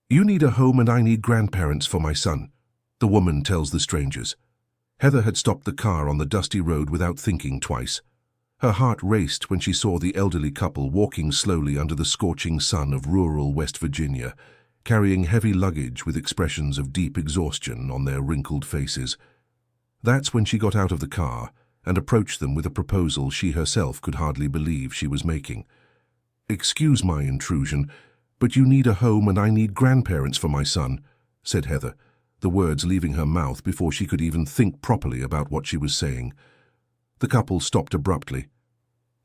You need a home and I need grandparents for my son, the woman tells the strangers. Heather had stopped the car on the dusty road without thinking twice. Her heart raced when she saw the elderly couple walking slowly under the scorching sun of rural West Virginia, carrying heavy luggage with expressions of deep exhaustion on their wrinkled faces. That's when she got out of the car and approached them with a proposal she herself could hardly believe she was making. "Excuse my intrusion, but you need a home and I need grandparents for my son," said Heather, the words leaving her mouth before she could even think properly about what she was saying. The couple stopped abruptly.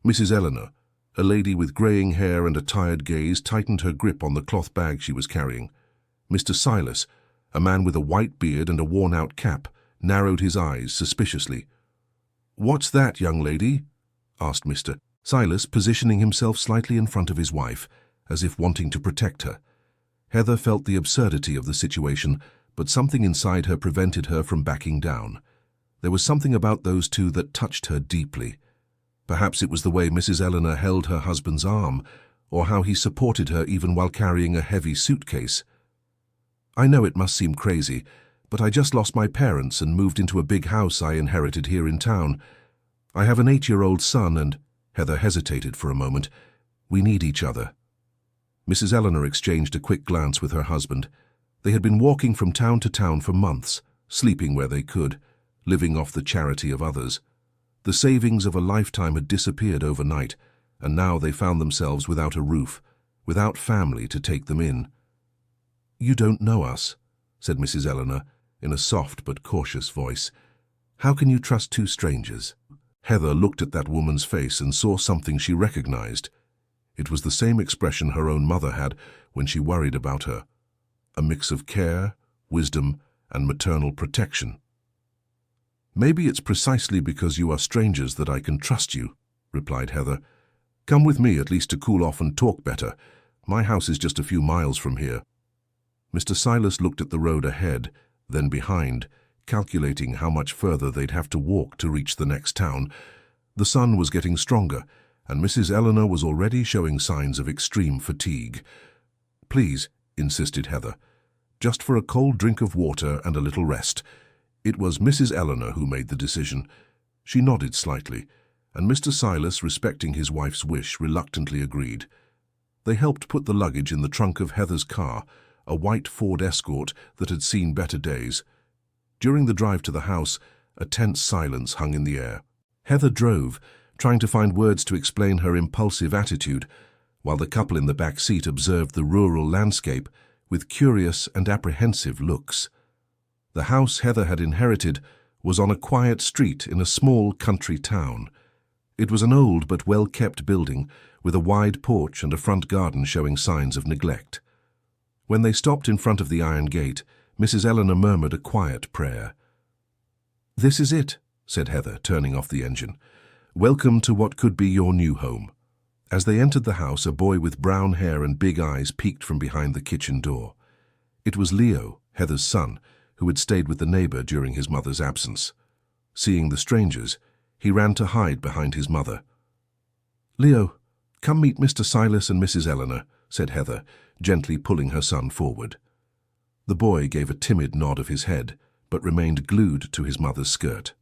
Mrs. Eleanor, a lady with greying hair and a tired gaze, tightened her grip on the cloth bag she was carrying. Mr. Silas, a man with a white beard and a worn-out cap, narrowed his eyes suspiciously. "What's that, young lady?" asked Mr. Silas, positioning himself slightly in front of his wife, as if wanting to protect her. Heather felt the absurdity of the situation, but something inside her prevented her from backing down. There was something about those two that touched her deeply. Perhaps it was the way Mrs. Eleanor held her husband's arm, or how he supported her even while carrying a heavy suitcase. "I know it must seem crazy, but I just lost my parents and moved into a big house I inherited here in town. I have an 8-year-old son and—" Heather hesitated for a moment. "We need each other." Mrs. Eleanor exchanged a quick glance with her husband. They had been walking from town to town for months, sleeping where they could, living off the charity of others. The savings of a lifetime had disappeared overnight, and now they found themselves without a roof, without family to take them in. "You don't know us," said Mrs. Eleanor, in a soft but cautious voice. "How can you trust two strangers?" Heather looked at that woman's face and saw something she recognized. It was the same expression her own mother had when she worried about her, a mix of care, wisdom, and maternal protection. "Maybe it's precisely because you are strangers that I can trust you," replied Heather. "Come with me at least to cool off and talk better. My house is just a few miles from here." Mr. Silas looked at the road ahead, then behind, calculating how much further they'd have to walk to reach the next town. The sun was getting stronger, and Mrs. Eleanor was already showing signs of extreme fatigue. "Please," insisted Heather, "just for a cold drink of water and a little rest." It was Mrs. Eleanor who made the decision. She nodded slightly, and Mr. Silas, respecting his wife's wish, reluctantly agreed. They helped put the luggage in the trunk of Heather's car, a white Ford Escort that had seen better days. During the drive to the house, a tense silence hung in the air. Heather drove, trying to find words to explain her impulsive attitude, while the couple in the back seat observed the rural landscape with curious and apprehensive looks. The house Heather had inherited was on a quiet street in a small country town. It was an old but well-kept building, with a wide porch and a front garden showing signs of neglect. When they stopped in front of the iron gate, Mrs. Eleanor murmured a quiet prayer. "This is it," said Heather, turning off the engine. "Welcome to what could be your new home." As they entered the house, a boy with brown hair and big eyes peeked from behind the kitchen door. It was Leo, Heather's son, who had stayed with the neighbor during his mother's absence. Seeing the strangers, he ran to hide behind his mother. "Leo, come meet Mr. Silas and Mrs. Eleanor," said Heather, gently pulling her son forward. The boy gave a timid nod of his head, but remained glued to his mother's skirt.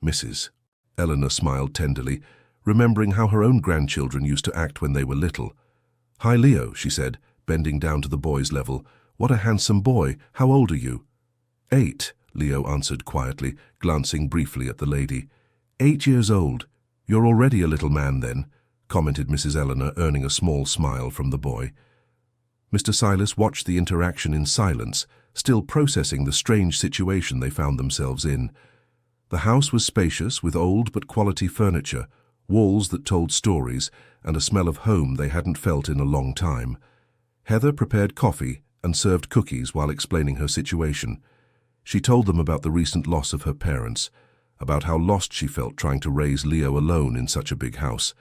"Mrs." Eleanor smiled tenderly, remembering how her own grandchildren used to act when they were little. "Hi, Leo," she said, bending down to the boy's level. "What a handsome boy. How old are you?" 8, Leo answered quietly, glancing briefly at the lady. 8 years old. You're already a little man then," commented Mrs. Eleanor, earning a small smile from the boy. Mr. Silas watched the interaction in silence, still processing the strange situation they found themselves in. The house was spacious, with old but quality furniture, walls that told stories, and a smell of home they hadn't felt in a long time. Heather prepared coffee and served cookies while explaining her situation. She told them about the recent loss of her parents, about how lost she felt trying to raise Leo alone in such a big house,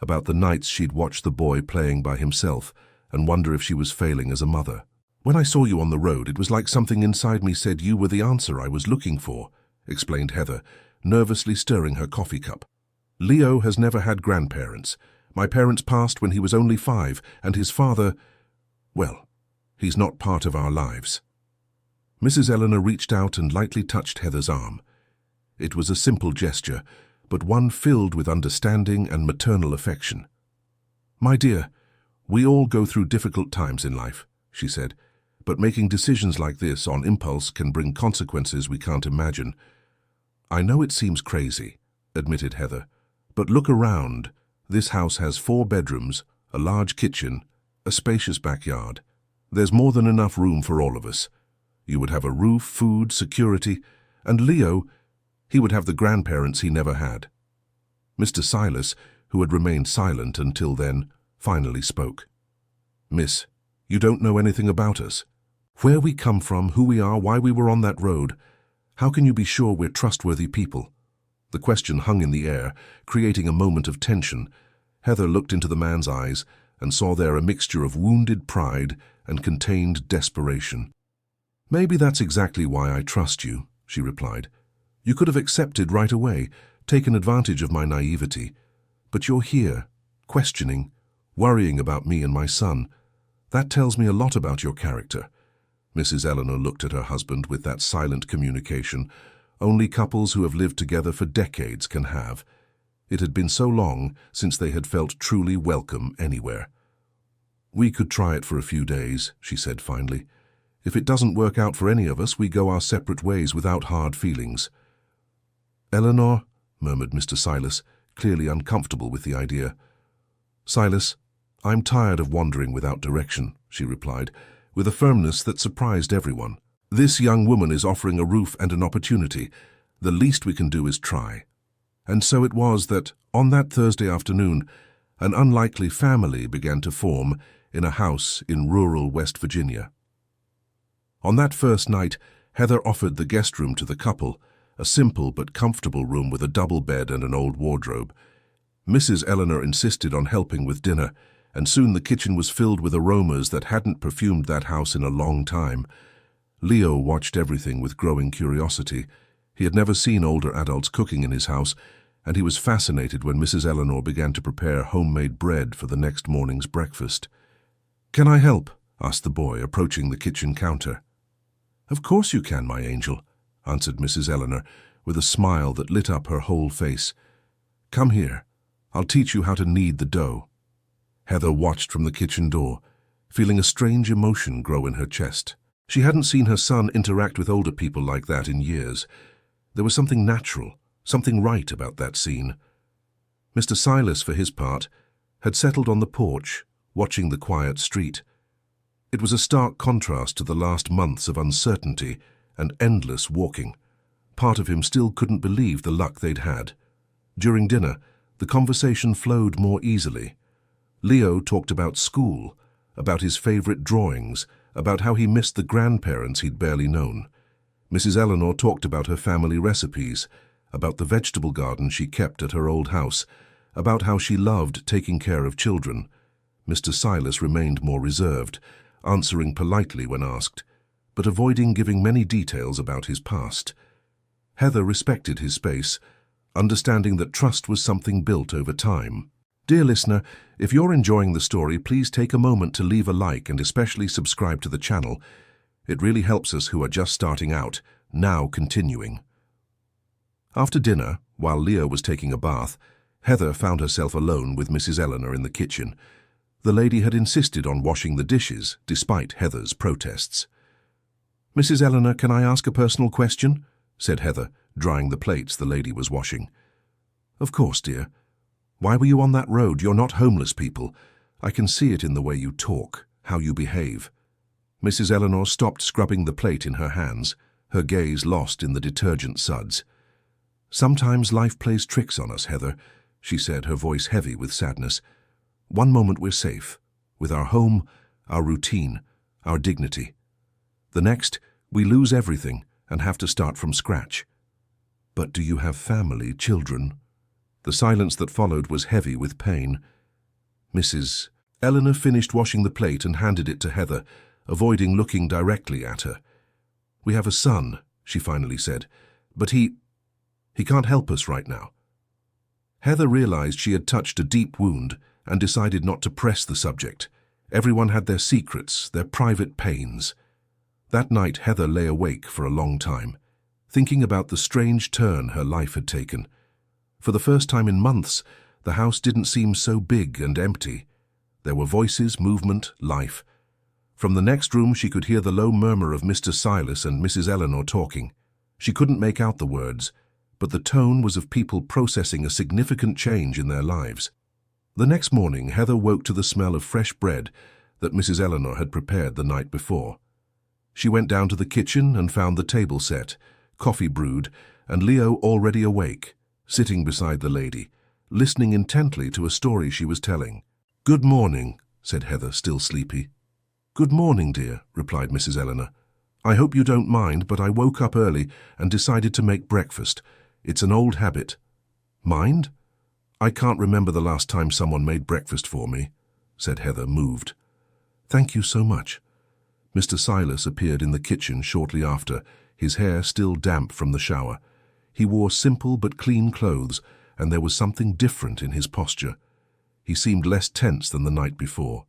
about the nights she'd watch the boy playing by himself and wonder if she was failing as a mother. "When I saw you on the road, it was like something inside me said you were the answer I was looking for," explained Heather, nervously stirring her coffee cup. "Leo has never had grandparents. My parents passed when he was only 5, and his father, well, He's not part of our lives. Mrs. Eleanor reached out and lightly touched Heather's arm. It was a simple gesture, but one filled with understanding and maternal affection. "My dear, we all go through difficult times in life," she said, "but making decisions like this on impulse can bring consequences we can't imagine." "I know it seems crazy," admitted Heather, "but look around. This house has 4 bedrooms, a large kitchen, a spacious backyard. There's more than enough room for all of us. You would have a roof, food, security, and Leo, he would have the grandparents he never had." Mr. Silas, who had remained silent until then, finally spoke. "Miss, you don't know anything about us. Where we come from, who we are, why we were on that road. How can you be sure we're trustworthy people?" The question hung in the air, creating a moment of tension. Heather looked into the man's eyes and saw there a mixture of wounded pride and contained desperation. "Maybe that's exactly why I trust you," she replied. "You could have accepted right away, taken advantage of my naivety. But you're here, questioning, worrying about me and my son. That tells me a lot about your character." Mrs. Eleanor looked at her husband with that silent communication only couples who have lived together for decades can have. It had been so long since they had felt truly welcome anywhere. "We could try it for a few days," she said finally. "If it doesn't work out for any of us, we go our separate ways without hard feelings." "Eleanor," murmured Mr. Silas, clearly uncomfortable with the idea. "Silas, I'm tired of wandering without direction," she replied, with a firmness that surprised everyone. "This young woman is offering a roof and an opportunity. The least we can do is try." And so it was that, on that Thursday afternoon, an unlikely family began to form in a house in rural West Virginia. On that first night, Heather offered the guest room to the couple, a simple but comfortable room with a double bed and an old wardrobe. Mrs. Eleanor insisted on helping with dinner, and soon the kitchen was filled with aromas that hadn't perfumed that house in a long time. Leo watched everything with growing curiosity. He had never seen older adults cooking in his house, and he was fascinated when Mrs. Eleanor began to prepare homemade bread for the next morning's breakfast. "Can I help?" asked the boy, approaching the kitchen counter. "Of course you can, my angel," answered Mrs. Eleanor, with a smile that lit up her whole face. "Come here. I'll teach you how to knead the dough." Heather watched from the kitchen door, feeling a strange emotion grow in her chest. She hadn't seen her son interact with older people like that in years. There was something natural, something right about that scene. Mr. Silas, for his part, had settled on the porch, watching the quiet street. It was a stark contrast to the last months of uncertainty and endless walking. Part of him still couldn't believe the luck they'd had. During dinner, the conversation flowed more easily. Leo talked about school, about his favorite drawings, about how he missed the grandparents he'd barely known. Mrs. Eleanor talked about her family recipes, about the vegetable garden she kept at her old house, about how she loved taking care of children. Mr. Silas remained more reserved, answering politely when asked, but avoiding giving many details about his past. Heather respected his space, understanding that trust was something built over time. Dear listener, if you're enjoying the story, please take a moment to leave a like and especially subscribe to the channel. It really helps us who are just starting out, now continuing. After dinner, while Leo was taking a bath, Heather found herself alone with Mrs. Eleanor in the kitchen. The lady had insisted on washing the dishes, despite Heather's protests. "Mrs. Eleanor, can I ask a personal question?" said Heather, drying the plates the lady was washing. "Of course, dear. Why were you on that road? You're not homeless people. I can see it in the way you talk, how you behave." Mrs. Eleanor stopped scrubbing the plate in her hands, her gaze lost in the detergent suds. "Sometimes life plays tricks on us, Heather," she said, her voice heavy with sadness. "One moment we're safe, with our home, our routine, our dignity. The next, we lose everything and have to start from scratch. But do you have family, children?" The silence that followed was heavy with pain. Mrs. Eleanor finished washing the plate and handed it to Heather, avoiding looking directly at her. "We have a son," she finally said, "but he can't help us right now." Heather realized she had touched a deep wound and decided not to press the subject. Everyone had their secrets, their private pains. That night Heather lay awake for a long time, thinking about the strange turn her life had taken. For the first time in months, the house didn't seem so big and empty. There were voices, movement, life. From the next room she could hear the low murmur of Mr. Silas and Mrs. Eleanor talking. She couldn't make out the words, but the tone was of people processing a significant change in their lives. The next morning Heather woke to the smell of fresh bread that Mrs. Eleanor had prepared the night before. She went down to the kitchen and found the table set, coffee brewed, and Leo already awake, sitting beside the lady, listening intently to a story she was telling. "Good morning," said Heather, still sleepy. "Good morning, dear," replied Mrs. Eleanor. "I hope you don't mind, but I woke up early and decided to make breakfast. It's an old habit." "Mind? I can't remember the last time someone made breakfast for me," said Heather, moved. "Thank you so much." Mr. Silas appeared in the kitchen shortly after, his hair still damp from the shower. He wore simple but clean clothes, and there was something different in his posture. He seemed less tense than the night before.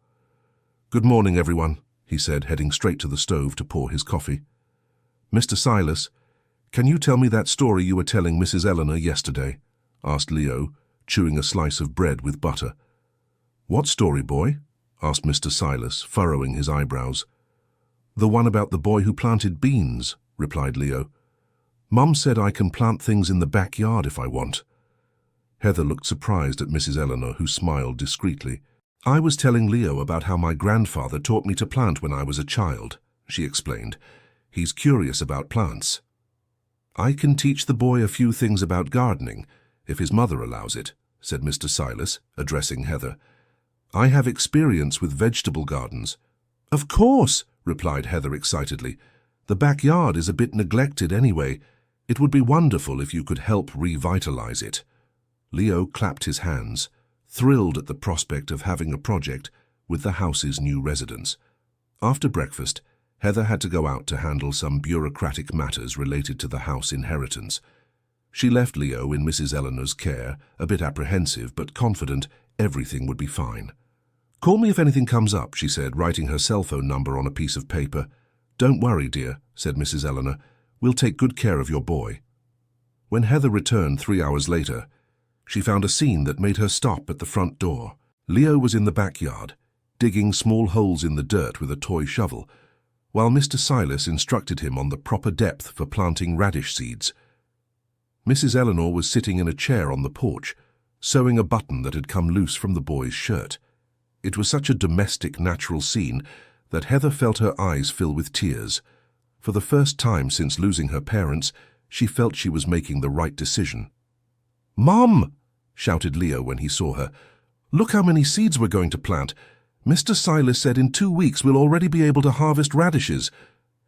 "Good morning, everyone," he said, heading straight to the stove to pour his coffee. "Mr. Silas, can you tell me that story you were telling Mrs. Eleanor yesterday?" asked Leo, chewing a slice of bread with butter. "What story, boy?" asked Mr. Silas, furrowing his eyebrows. "The one about the boy who planted beans," replied Leo. "Mum said I can plant things in the backyard if I want." Heather looked surprised at Mrs. Eleanor, who smiled discreetly. "I was telling Leo about how my grandfather taught me to plant when I was a child," she explained. "He's curious about plants." "I can teach the boy a few things about gardening, if his mother allows it," said Mr. Silas, addressing Heather. "I have experience with vegetable gardens." "Of course," replied Heather excitedly. "The backyard is a bit neglected anyway. It would be wonderful if you could help revitalize it." Leo clapped his hands, thrilled at the prospect of having a project with the house's new residents. After breakfast, Heather had to go out to handle some bureaucratic matters related to the house inheritance. She left Leo in Mrs. Eleanor's care, a bit apprehensive but confident everything would be fine. "Call me if anything comes up," she said, writing her cell phone number on a piece of paper. "Don't worry, dear," said Mrs. Eleanor. "We'll take good care of your boy." When Heather returned 3 hours later, she found a scene that made her stop at the front door. Leo was in the backyard, digging small holes in the dirt with a toy shovel, while Mr. Silas instructed him on the proper depth for planting radish seeds. Mrs. Eleanor was sitting in a chair on the porch, sewing a button that had come loose from the boy's shirt. It was such a domestic, natural scene that Heather felt her eyes fill with tears. For the first time since losing her parents, she felt she was making the right decision. "Mom!" shouted Leo when he saw her. "Look how many seeds we're going to plant. Mr. Silas said in 2 weeks we'll already be able to harvest radishes."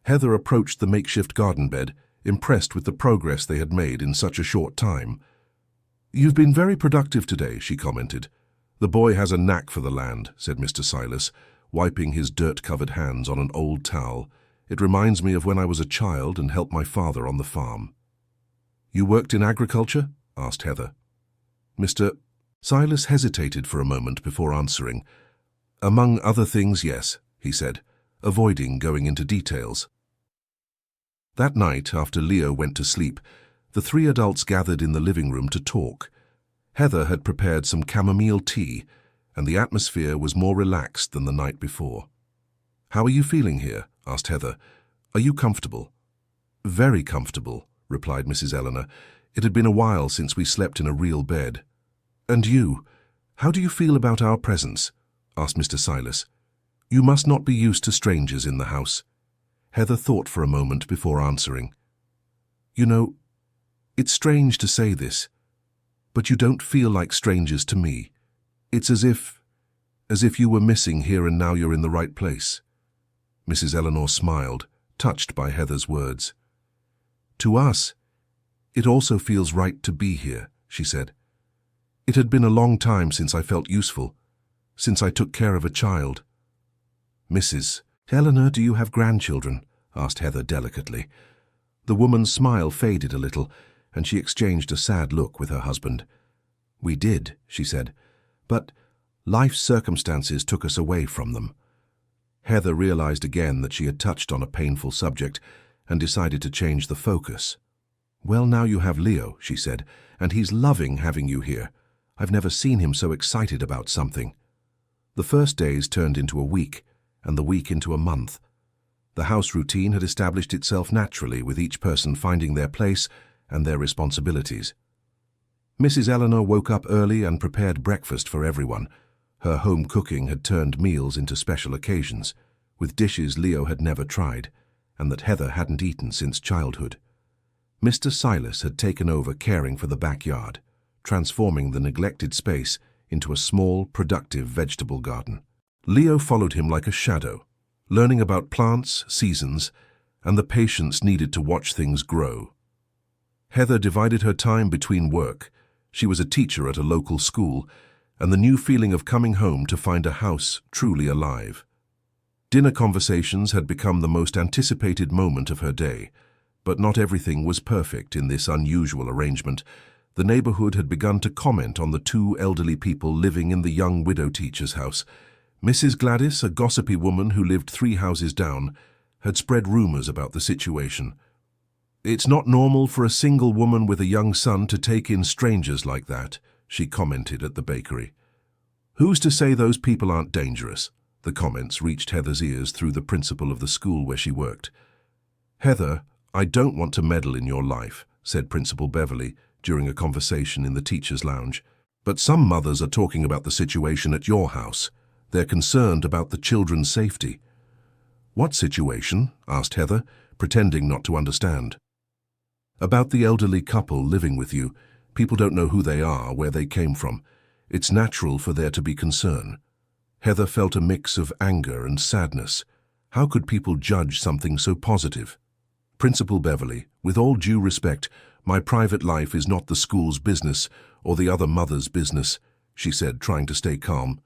Heather approached the makeshift garden bed, impressed with the progress they had made in such a short time. "You've been very productive today," she commented. "The boy has a knack for the land," said Mr. Silas, wiping his dirt-covered hands on an old towel. "It reminds me of when I was a child and helped my father on the farm." "You worked in agriculture?" asked Heather. Mr. Silas hesitated for a moment before answering. "Among other things, yes," he said, avoiding going into details. That night, after Leo went to sleep, the 3 adults gathered in the living room to talk. Heather had prepared some chamomile tea, and the atmosphere was more relaxed than the night before. "How are you feeling here?" asked Heather. "Are you comfortable?" "Very comfortable," replied Mrs. Eleanor. "It had been a while since we slept in a real bed." "And you? How do you feel about our presence?" asked Mr. Silas. "You must not be used to strangers in the house." Heather thought for a moment before answering. "You know, it's strange to say this, but you don't feel like strangers to me. It's as if you were missing here and now you're in the right place." Mrs. Eleanor smiled, touched by Heather's words. "To us, it also feels right to be here," she said. "It had been a long time since I felt useful, since I took care of a child." "Mrs. Eleanor, do you have grandchildren?" asked Heather delicately. The woman's smile faded a little, and she exchanged a sad look with her husband. "We did," she said, "but life's circumstances took us away from them. Heather realized again that she had touched on a painful subject and decided to change the focus. "Well, now you have Leo," she said, "and he's loving having you here. I've never seen him so excited about something." The first days turned into a week, and the week into a month. The house routine had established itself naturally, with each person finding their place and their responsibilities. Mrs. Eleanor woke up early and prepared breakfast for everyone. Her home cooking had turned meals into special occasions, with dishes Leo had never tried, and that Heather hadn't eaten since childhood. Mr. Silas had taken over caring for the backyard, transforming the neglected space into a small, productive vegetable garden. Leo followed him like a shadow, learning about plants, seasons, and the patience needed to watch things grow. Heather divided her time between work. She was a teacher at a local school, and the new feeling of coming home to find a house truly alive. Dinner conversations had become the most anticipated moment of her day, but not everything was perfect in this unusual arrangement. The neighborhood had begun to comment on the two elderly people living in the young widow teacher's house. Mrs. Gladys, a gossipy woman who lived 3 houses down, had spread rumors about the situation. "It's not normal for a single woman with a young son to take in strangers like that," she commented at the bakery. "Who's to say those people aren't dangerous?" The comments reached Heather's ears through the principal of the school where she worked. "Heather, I don't want to meddle in your life," said Principal Beverly during a conversation in the teacher's lounge. "But some mothers are talking about the situation at your house. They're concerned about the children's safety." "What situation?" asked Heather, pretending not to understand. "About the elderly couple living with you. People don't know who they are, where they came from. It's natural for there to be concern." Heather felt a mix of anger and sadness. How could people judge something so positive? "Principal Beverly, with all due respect, my private life is not the school's business or the other mother's business," she said, trying to stay calm.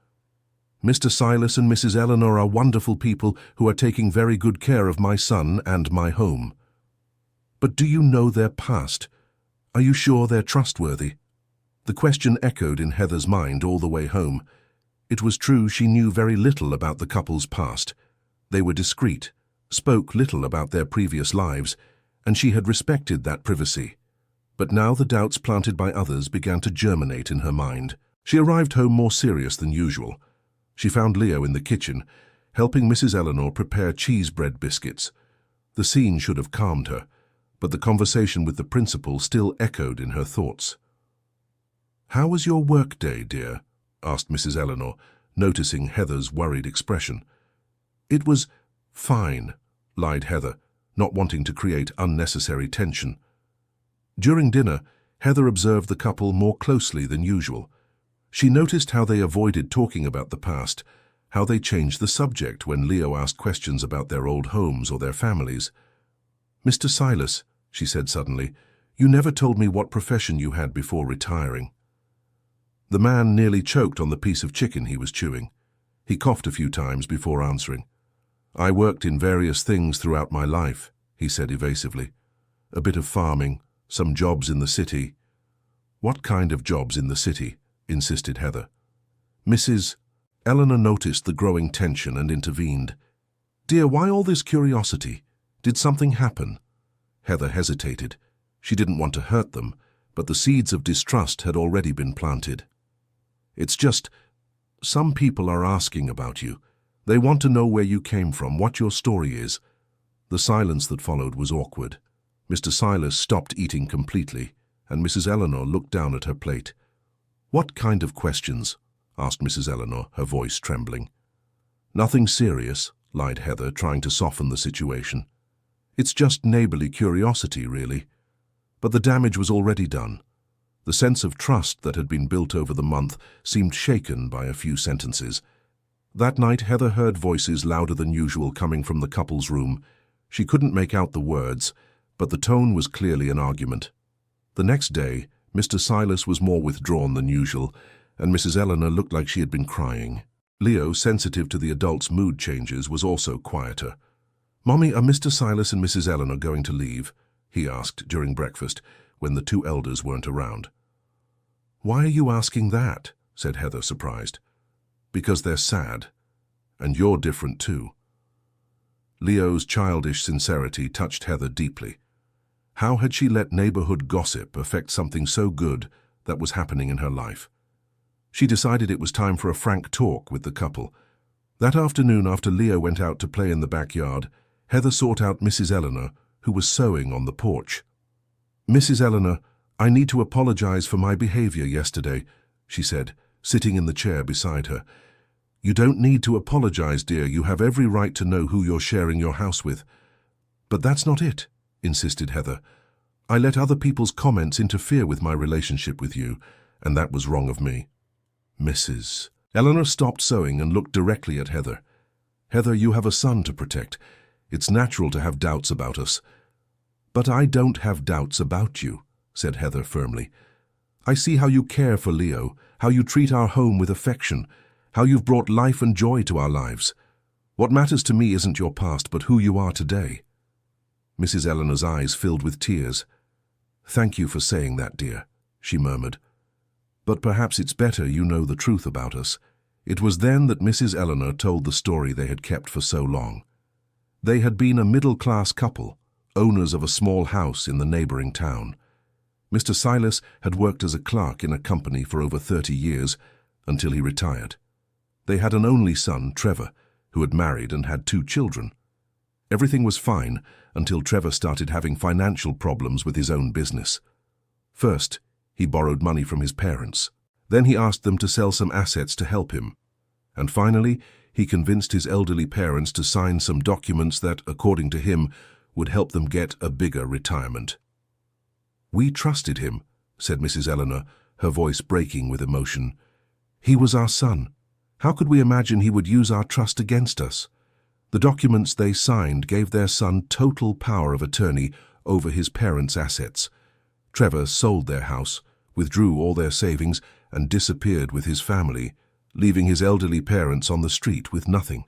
"Mr. Silas and Mrs. Eleanor are wonderful people who are taking very good care of my son and my home. But do you know their past? Are you sure they're trustworthy?" The question echoed in Heather's mind all the way home. It was true she knew very little about the couple's past. They were discreet, spoke little about their previous lives, and she had respected that privacy. But now the doubts planted by others began to germinate in her mind. She arrived home more serious than usual. She found Leo in the kitchen, helping Mrs. Eleanor prepare cheese bread biscuits. The scene should have calmed her, but the conversation with the principal still echoed in her thoughts. "How was your work day, dear?" asked Mrs. Eleanor, noticing Heather's worried expression. "It was fine," lied Heather, not wanting to create unnecessary tension. During dinner, Heather observed the couple more closely than usual. She noticed how they avoided talking about the past, how they changed the subject when Leo asked questions about their old homes or their families. "Mr. Silas," she said suddenly, "you never told me what profession you had before retiring." The man nearly choked on the piece of chicken he was chewing. He coughed a few times before answering. "I worked in various things throughout my life," he said evasively. "A bit of farming, some jobs in the city." "What kind of jobs in the city?" insisted Heather. Mrs. Eleanor noticed the growing tension and intervened. "Dear, why all this curiosity? Did something happen?" Heather hesitated. She didn't want to hurt them, but the seeds of distrust had already been planted. "It's just, some people are asking about you. They want to know where you came from, what your story is." The silence that followed was awkward. Mr. Silas stopped eating completely, and Mrs. Eleanor looked down at her plate. "What kind of questions?" asked Mrs. Eleanor, her voice trembling. "Nothing serious," lied Heather, trying to soften the situation. "It's just neighborly curiosity, really." But the damage was already done. The sense of trust that had been built over the month seemed shaken by a few sentences. That night, Heather heard voices louder than usual coming from the couple's room. She couldn't make out the words, but the tone was clearly an argument. The next day, Mr. Silas was more withdrawn than usual, and Mrs. Eleanor looked like she had been crying. Leo, sensitive to the adults' mood changes, was also quieter. "Mommy, are Mr. Silas and Mrs. Eleanor going to leave?" he asked during breakfast, when the two elders weren't around. "Why are you asking that?" said Heather, surprised. "Because they're sad. And you're different too." Leo's childish sincerity touched Heather deeply. How had she let neighborhood gossip affect something so good that was happening in her life? She decided it was time for a frank talk with the couple. That afternoon, after Leo went out to play in the backyard, Heather sought out Mrs. Eleanor, who was sewing on the porch. "Mrs. Eleanor, I need to apologize for my behavior yesterday," she said, sitting in the chair beside her. "You don't need to apologize, dear. You have every right to know who you're sharing your house with." "But that's not it," insisted Heather. "I let other people's comments interfere with my relationship with you, and that was wrong of me." Mrs. Eleanor stopped sewing and looked directly at Heather. "Heather, you have a son to protect. It's natural to have doubts about us." "But I don't have doubts about you," said Heather firmly. "I see how you care for Leo, how you treat our home with affection, how you've brought life and joy to our lives. What matters to me isn't your past, but who you are today." Mrs. Eleanor's eyes filled with tears. "Thank you for saying that, dear," she murmured. "But perhaps it's better you know the truth about us." It was then that Mrs. Eleanor told the story they had kept for so long. They had been a middle-class couple, owners of a small house in the neighboring town. Mr. Silas had worked as a clerk in a company for over 30 years, until he retired. They had an only son, Trevor, who had married and had 2 children. Everything was fine until Trevor started having financial problems with his own business. First, he borrowed money from his parents. Then he asked them to sell some assets to help him. And finally, he convinced his elderly parents to sign some documents that, according to him, would help them get a bigger retirement. "We trusted him," said Mrs. Eleanor, her voice breaking with emotion. "He was our son. How could we imagine he would use our trust against us?" The documents they signed gave their son total power of attorney over his parents' assets. Trevor sold their house, withdrew all their savings, and disappeared with his family, leaving his elderly parents on the street with nothing.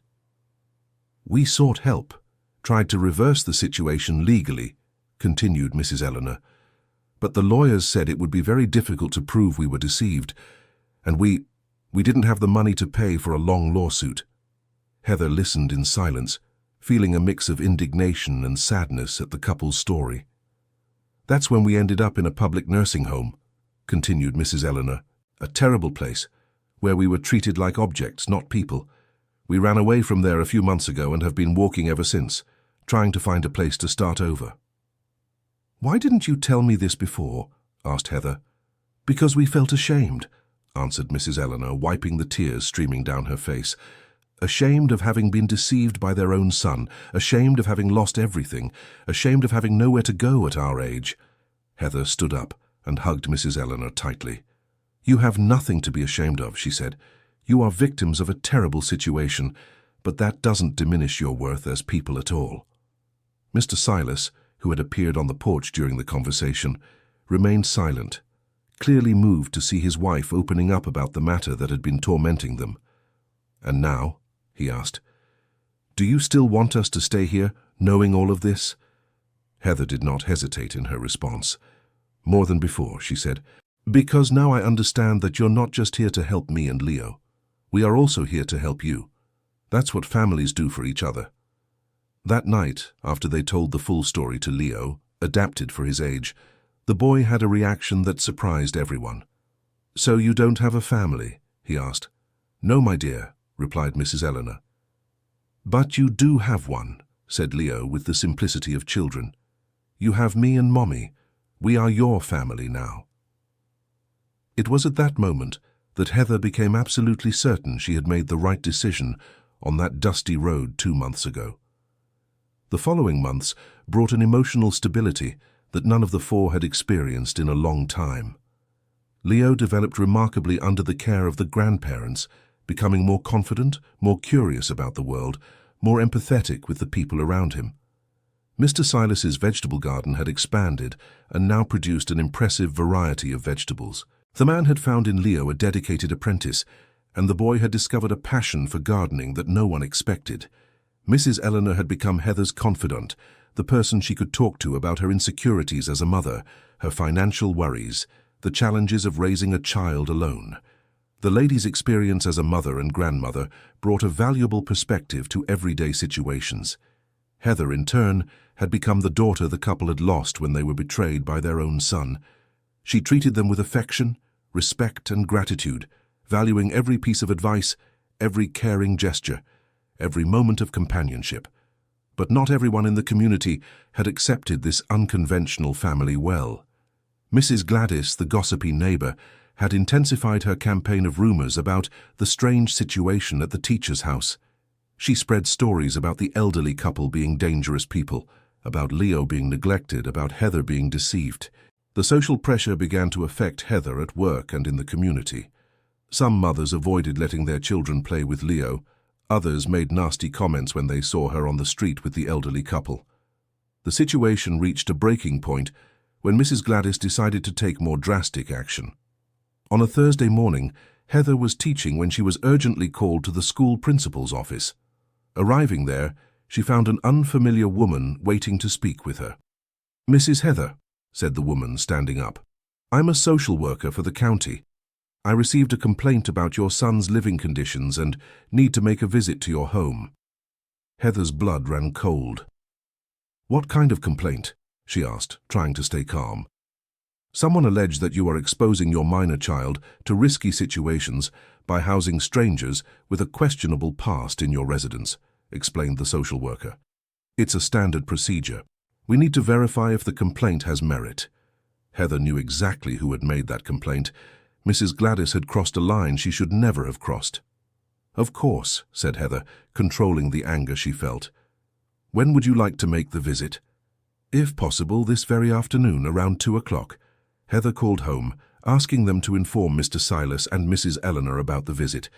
"We sought help, tried to reverse the situation legally," continued Mrs. Eleanor. "But the lawyers said it would be very difficult to prove we were deceived, and we didn't have the money to pay for a long lawsuit." Heather listened in silence, feeling a mix of indignation and sadness at the couple's story. "That's when we ended up in a public nursing home," continued Mrs. Eleanor. "A terrible place, where we were treated like objects, not people. We ran away from there a few months ago and have been walking ever since, trying to find a place to start over." "Why didn't you tell me this before?" asked Heather. "Because we felt ashamed," answered Mrs. Eleanor, wiping the tears streaming down her face. "Ashamed of having been deceived by their own son, ashamed of having lost everything, ashamed of having nowhere to go at our age." Heather stood up and hugged Mrs. Eleanor tightly. "You have nothing to be ashamed of," she said. "You are victims of a terrible situation, but that doesn't diminish your worth as people at all." Mr. Silas, who had appeared on the porch during the conversation, remained silent, clearly moved to see his wife opening up about the matter that had been tormenting them. "And now?" he asked. "Do you still want us to stay here, knowing all of this?" Heather did not hesitate in her response. "More than before," she said, "because now I understand that you're not just here to help me and Leo. We are also here to help you. That's what families do for each other." That night, after they told the full story to Leo, adapted for his age, the boy had a reaction that surprised everyone. "So you don't have a family?" he asked. "No, my dear," replied Mrs. Eleanor. "But you do have one," said Leo with the simplicity of children. "You have me and Mommy. We are your family now." It was at that moment that Heather became absolutely certain she had made the right decision on that dusty road 2 months ago. The following months brought an emotional stability that none of the 4 had experienced in a long time. Leo developed remarkably under the care of the grandparents, becoming more confident, more curious about the world, more empathetic with the people around him. Mr. Silas's vegetable garden had expanded and now produced an impressive variety of vegetables. The man had found in Leo a dedicated apprentice, and the boy had discovered a passion for gardening that no one expected. Mrs. Eleanor had become Heather's confidant, the person she could talk to about her insecurities as a mother, her financial worries, the challenges of raising a child alone. The lady's experience as a mother and grandmother brought a valuable perspective to everyday situations. Heather, in turn, had become the daughter the couple had lost when they were betrayed by their own son. She treated them with affection, respect, and gratitude, valuing every piece of advice, every caring gesture, every moment of companionship. But not everyone in the community had accepted this unconventional family well. Mrs. Gladys, the gossipy neighbor, had intensified her campaign of rumors about the strange situation at the teacher's house. She spread stories about the elderly couple being dangerous people, about Leo being neglected, about Heather being deceived. The social pressure began to affect Heather at work and in the community. Some mothers avoided letting their children play with Leo. Others made nasty comments when they saw her on the street with the elderly couple. The situation reached a breaking point when Mrs. Gladys decided to take more drastic action. On a Thursday morning, Heather was teaching when she was urgently called to the school principal's office. Arriving there, she found an unfamiliar woman waiting to speak with her. "Mrs. Heather," said the woman, standing up, "I'm a social worker for the county. I received a complaint about your son's living conditions and need to make a visit to your home." Heather's blood ran cold. "What kind of complaint?" she asked, trying to stay calm. "Someone alleged that you are exposing your minor child to risky situations by housing strangers with a questionable past in your residence," explained the social worker. "It's a standard procedure. We need to verify if the complaint has merit." Heather knew exactly who had made that complaint. Mrs. Gladys had crossed a line she should never have crossed. "Of course," said Heather, controlling the anger she felt. "When would you like to make the visit?" "If possible, this very afternoon, around 2 o'clock. Heather called home, asking them to inform Mr. Silas and Mrs. Eleanor about the visit.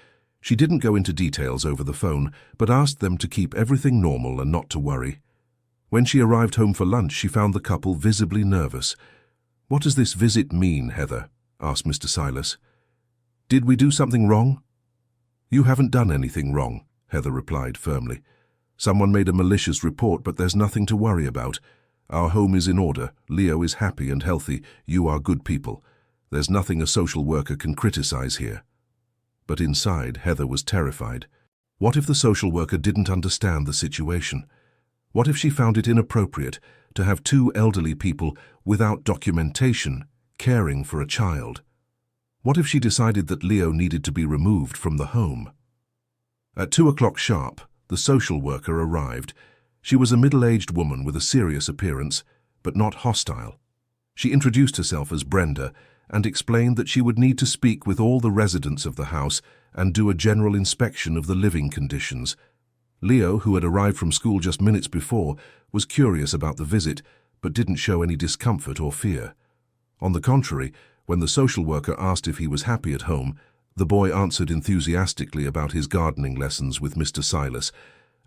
She didn't go into details over the phone, but asked them to keep everything normal and not to worry. When she arrived home for lunch, she found the couple visibly nervous. "What does this visit mean, Heather?" asked Mr. Silas. "Did we do something wrong?" "You haven't done anything wrong," Heather replied firmly. "Someone made a malicious report, but there's nothing to worry about. Our home is in order, Leo is happy and healthy, you are good people. There's nothing a social worker can criticize here." But inside, Heather was terrified. What if the social worker didn't understand the situation? What if she found it inappropriate to have two elderly people without documentation caring for a child? What if she decided that Leo needed to be removed from the home? At 2 o'clock sharp, the social worker arrived. She was a middle-aged woman with a serious appearance, but not hostile. She introduced herself as Brenda and explained that she would need to speak with all the residents of the house and do a general inspection of the living conditions. Leo, who had arrived from school just minutes before, was curious about the visit, but didn't show any discomfort or fear. On the contrary, when the social worker asked if he was happy at home, the boy answered enthusiastically about his gardening lessons with Mr. Silas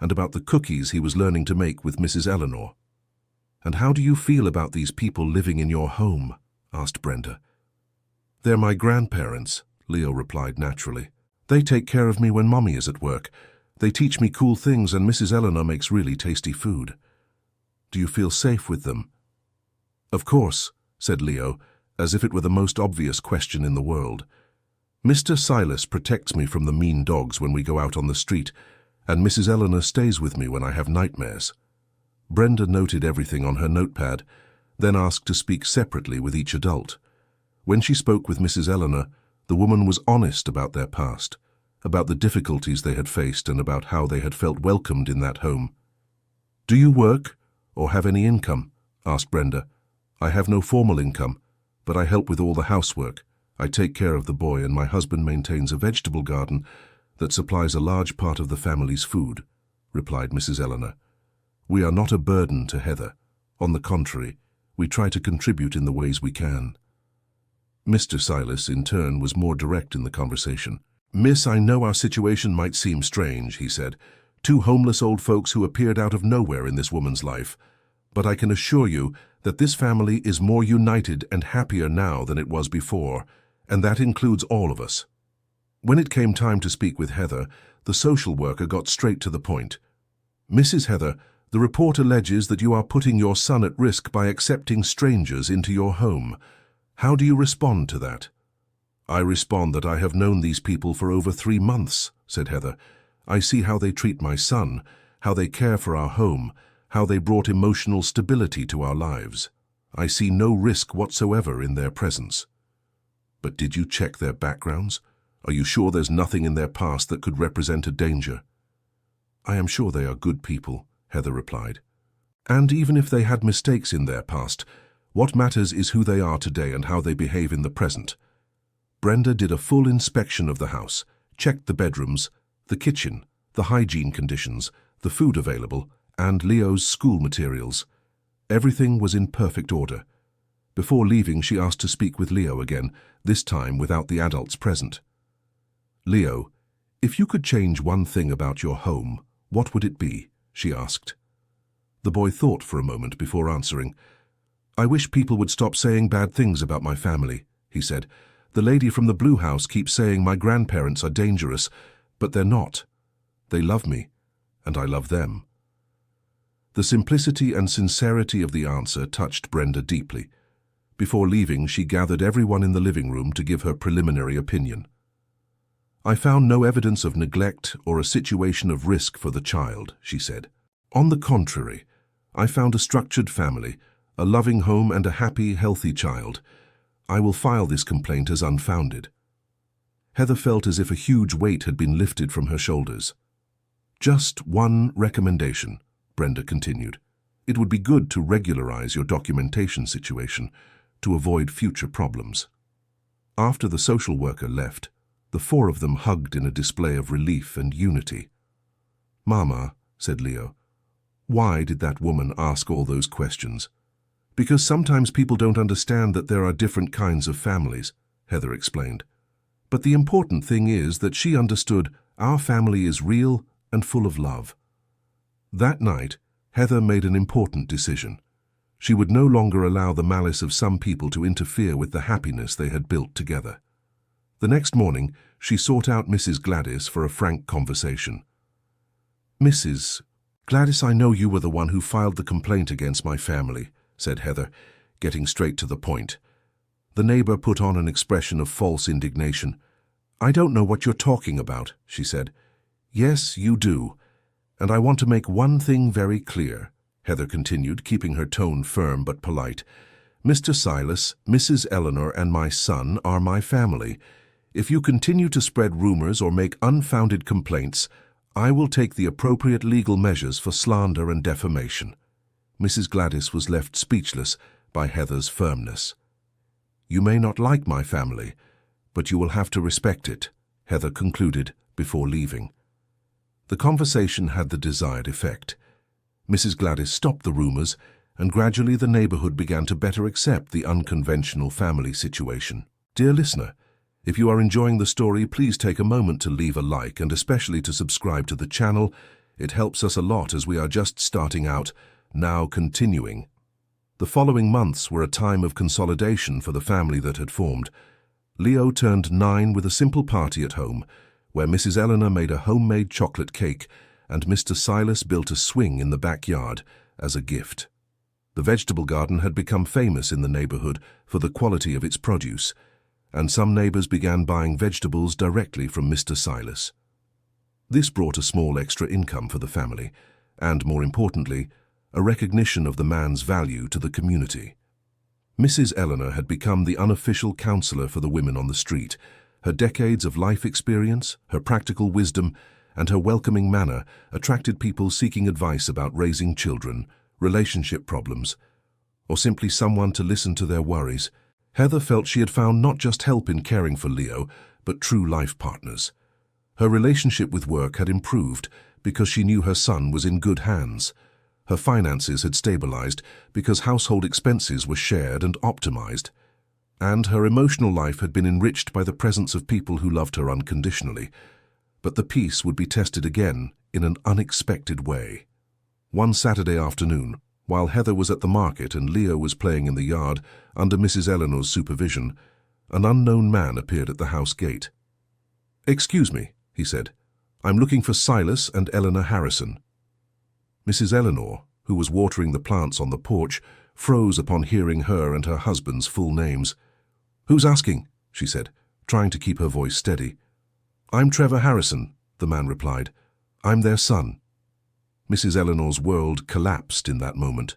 and about the cookies he was learning to make with Mrs. Eleanor. "And how do you feel about these people living in your home?" asked Brenda. "They're my grandparents," Leo replied naturally. "They take care of me when Mommy is at work. They teach me cool things and Mrs. Eleanor makes really tasty food." "Do you feel safe with them?" "Of course," said Leo, as if it were the most obvious question in the world. "Mr. Silas protects me from the mean dogs when we go out on the street, and Mrs. Eleanor stays with me when I have nightmares." Brenda noted everything on her notepad, then asked to speak separately with each adult. When she spoke with Mrs. Eleanor, the woman was honest about their past, about the difficulties they had faced and about how they had felt welcomed in that home. "Do you work or have any income?" asked Brenda. "I have no formal income, but I help with all the housework. I take care of the boy and my husband maintains a vegetable garden that supplies a large part of the family's food," replied Mrs. Eleanor. "We are not a burden to Heather. On the contrary, we try to contribute in the ways we can." Mr. Silas, in turn, was more direct in the conversation. "Miss, I know our situation might seem strange," he said. "Two homeless old folks who appeared out of nowhere in this woman's life. But I can assure you that this family is more united and happier now than it was before, and that includes all of us." When it came time to speak with Heather, the social worker got straight to the point. "Mrs. Heather, the report alleges that you are putting your son at risk by accepting strangers into your home. How do you respond to that?" "I respond that I have known these people for over 3 months," said Heather. "I see how they treat my son, how they care for our home, how they brought emotional stability to our lives. I see no risk whatsoever in their presence. But did you check their backgrounds? Are you sure there's nothing in their past that could represent a danger? I am sure they are good people, Heather replied. And even if they had mistakes in their past, what matters is who they are today and how they behave in the present. Brenda did a full inspection of the house, checked the bedrooms, the kitchen, the hygiene conditions, the food available, and Leo's school materials. Everything was in perfect order. Before leaving, she asked to speak with Leo again, this time without the adults present. Leo, if you could change one thing about your home, what would it be? She asked. The boy thought for a moment before answering. I wish people would stop saying bad things about my family, he said. The lady from the blue house keeps saying my grandparents are dangerous, but they're not. They love me, and I love them. The simplicity and sincerity of the answer touched Brenda deeply. Before leaving, she gathered everyone in the living room to give her preliminary opinion. I found no evidence of neglect or a situation of risk for the child, she said. On the contrary, I found a structured family, a loving home and a happy, healthy child. I will file this complaint as unfounded. Heather felt as if a huge weight had been lifted from her shoulders. Just one recommendation, Brenda continued. It would be good to regularize your documentation situation to avoid future problems. After the social worker left, the four of them hugged in a display of relief and unity. Mama, said Leo, why did that woman ask all those questions? Because sometimes people don't understand that there are different kinds of families, Heather explained. But the important thing is that she understood our family is real and full of love. That night, Heather made an important decision. She would no longer allow the malice of some people to interfere with the happiness they had built together. The next morning, she sought out Mrs. Gladys for a frank conversation. Mrs. Gladys, I know you were the one who filed the complaint against my family, said Heather, getting straight to the point. The neighbor put on an expression of false indignation. I don't know what you're talking about, she said. Yes, you do. And I want to make one thing very clear, Heather continued, keeping her tone firm but polite. Mr. Silas, Mrs. Eleanor, and my son are my family. If you continue to spread rumors or make unfounded complaints, I will take the appropriate legal measures for slander and defamation. Mrs. Gladys was left speechless by Heather's firmness. You may not like my family, but you will have to respect it, Heather concluded before leaving. The conversation had the desired effect. Mrs. Gladys stopped the rumors, and gradually the neighborhood began to better accept the unconventional family situation. Dear listener, if you are enjoying the story, please take a moment to leave a like and especially to subscribe to the channel. It helps us a lot as we are just starting out, now continuing. The following months were a time of consolidation for the family that had formed. Leo turned 9 with a simple party at home, where Mrs. Eleanor made a homemade chocolate cake and Mr. Silas built a swing in the backyard as a gift. The vegetable garden had become famous in the neighborhood for the quality of its produce, and some neighbors began buying vegetables directly from Mr. Silas. This brought a small extra income for the family, and more importantly, a recognition of the man's value to the community. Mrs. Eleanor had become the unofficial counselor for the women on the street. Her decades of life experience, her practical wisdom, and her welcoming manner attracted people seeking advice about raising children, relationship problems, or simply someone to listen to their worries. Heather felt she had found not just help in caring for Leo, but true life partners. Her relationship with work had improved because she knew her son was in good hands. Her finances had stabilized because household expenses were shared and optimized. And her emotional life had been enriched by the presence of people who loved her unconditionally. But the peace would be tested again in an unexpected way. One Saturday afternoon, while Heather was at the market and Leo was playing in the yard under Mrs. Eleanor's supervision, an unknown man appeared at the house gate. "Excuse me," he said. "I'm looking for Silas and Eleanor Harrison." Mrs. Eleanor, who was watering the plants on the porch, froze upon hearing her and her husband's full names. "Who's asking?" she said, trying to keep her voice steady. "I'm Trevor Harrison," the man replied. "I'm their son." Mrs. Eleanor's world collapsed in that moment.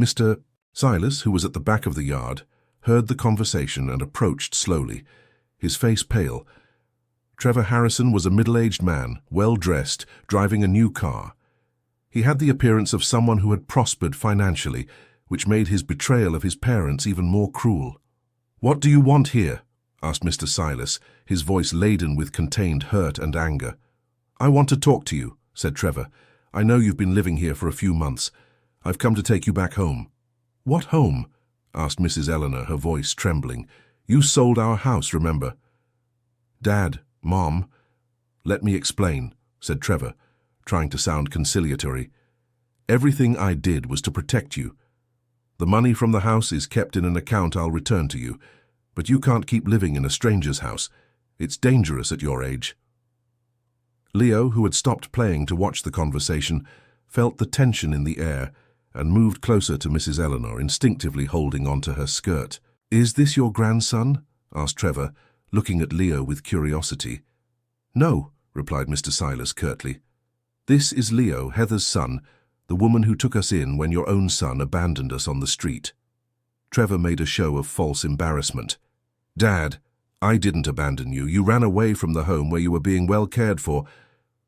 Mr. Silas, who was at the back of the yard, heard the conversation and approached slowly, his face pale. Trevor Harrison was a middle-aged man, well-dressed, driving a new car. He had the appearance of someone who had prospered financially, which made his betrayal of his parents even more cruel. "What do you want here?" asked Mr. Silas, his voice laden with contained hurt and anger. "I want to talk to you," said Trevor. "I know you've been living here for a few months. I've come to take you back home." "What home?" asked Mrs. Eleanor, her voice trembling. "You sold our house, remember?" "Dad, Mom, let me explain," said Trevor, trying to sound conciliatory. "Everything I did was to protect you. The money from the house is kept in an account I'll return to you, but you can't keep living in a stranger's house. It's dangerous at your age." Leo, who had stopped playing to watch the conversation, felt the tension in the air and moved closer to Mrs. Eleanor, instinctively holding onto her skirt. "Is this your grandson?" asked Trevor, looking at Leo with curiosity. "No," replied Mr. Silas curtly. "This is Leo, Heather's son, the woman who took us in when your own son abandoned us on the street." Trevor made a show of false embarrassment. "Dad, I didn't abandon you. You ran away from the home where you were being well cared for."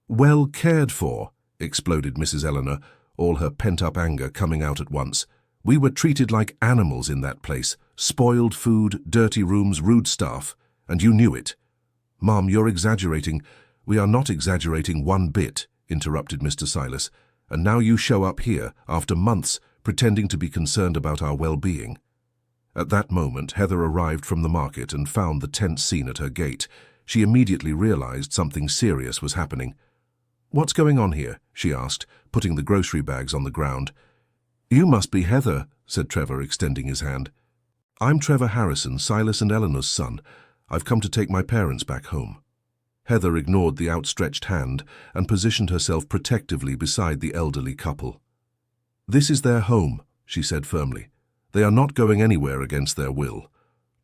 "Well cared for?" exploded Mrs. Eleanor, all her pent-up anger coming out at once. "We were treated like animals in that place. Spoiled food, dirty rooms, rude staff. And you knew it." "Mom, you're exaggerating." "We are not exaggerating one bit," interrupted Mr. Silas. "And now you show up here, after months, pretending to be concerned about our well-being." At that moment, Heather arrived from the market and found the tense scene at her gate. She immediately realized something serious was happening. "What's going on here?" she asked, putting the grocery bags on the ground. "You must be Heather," said Trevor, extending his hand. "I'm Trevor Harrison, Silas and Eleanor's son. I've come to take my parents back home." Heather ignored the outstretched hand and positioned herself protectively beside the elderly couple. "This is their home," she said firmly. "They are not going anywhere against their will."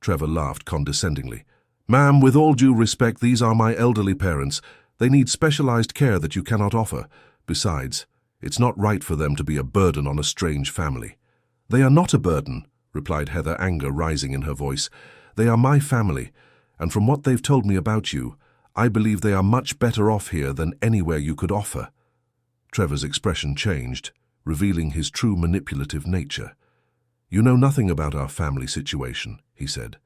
Trevor laughed condescendingly. "Ma'am, with all due respect, these are my elderly parents. They need specialized care that you cannot offer. Besides, it's not right for them to be a burden on a strange family." "They are not a burden," replied Heather, anger rising in her voice. "They are my family, and from what they've told me about you, I believe they are much better off here than anywhere you could offer." Trevor's expression changed, revealing his true manipulative nature. "You know nothing about our family situation," he said.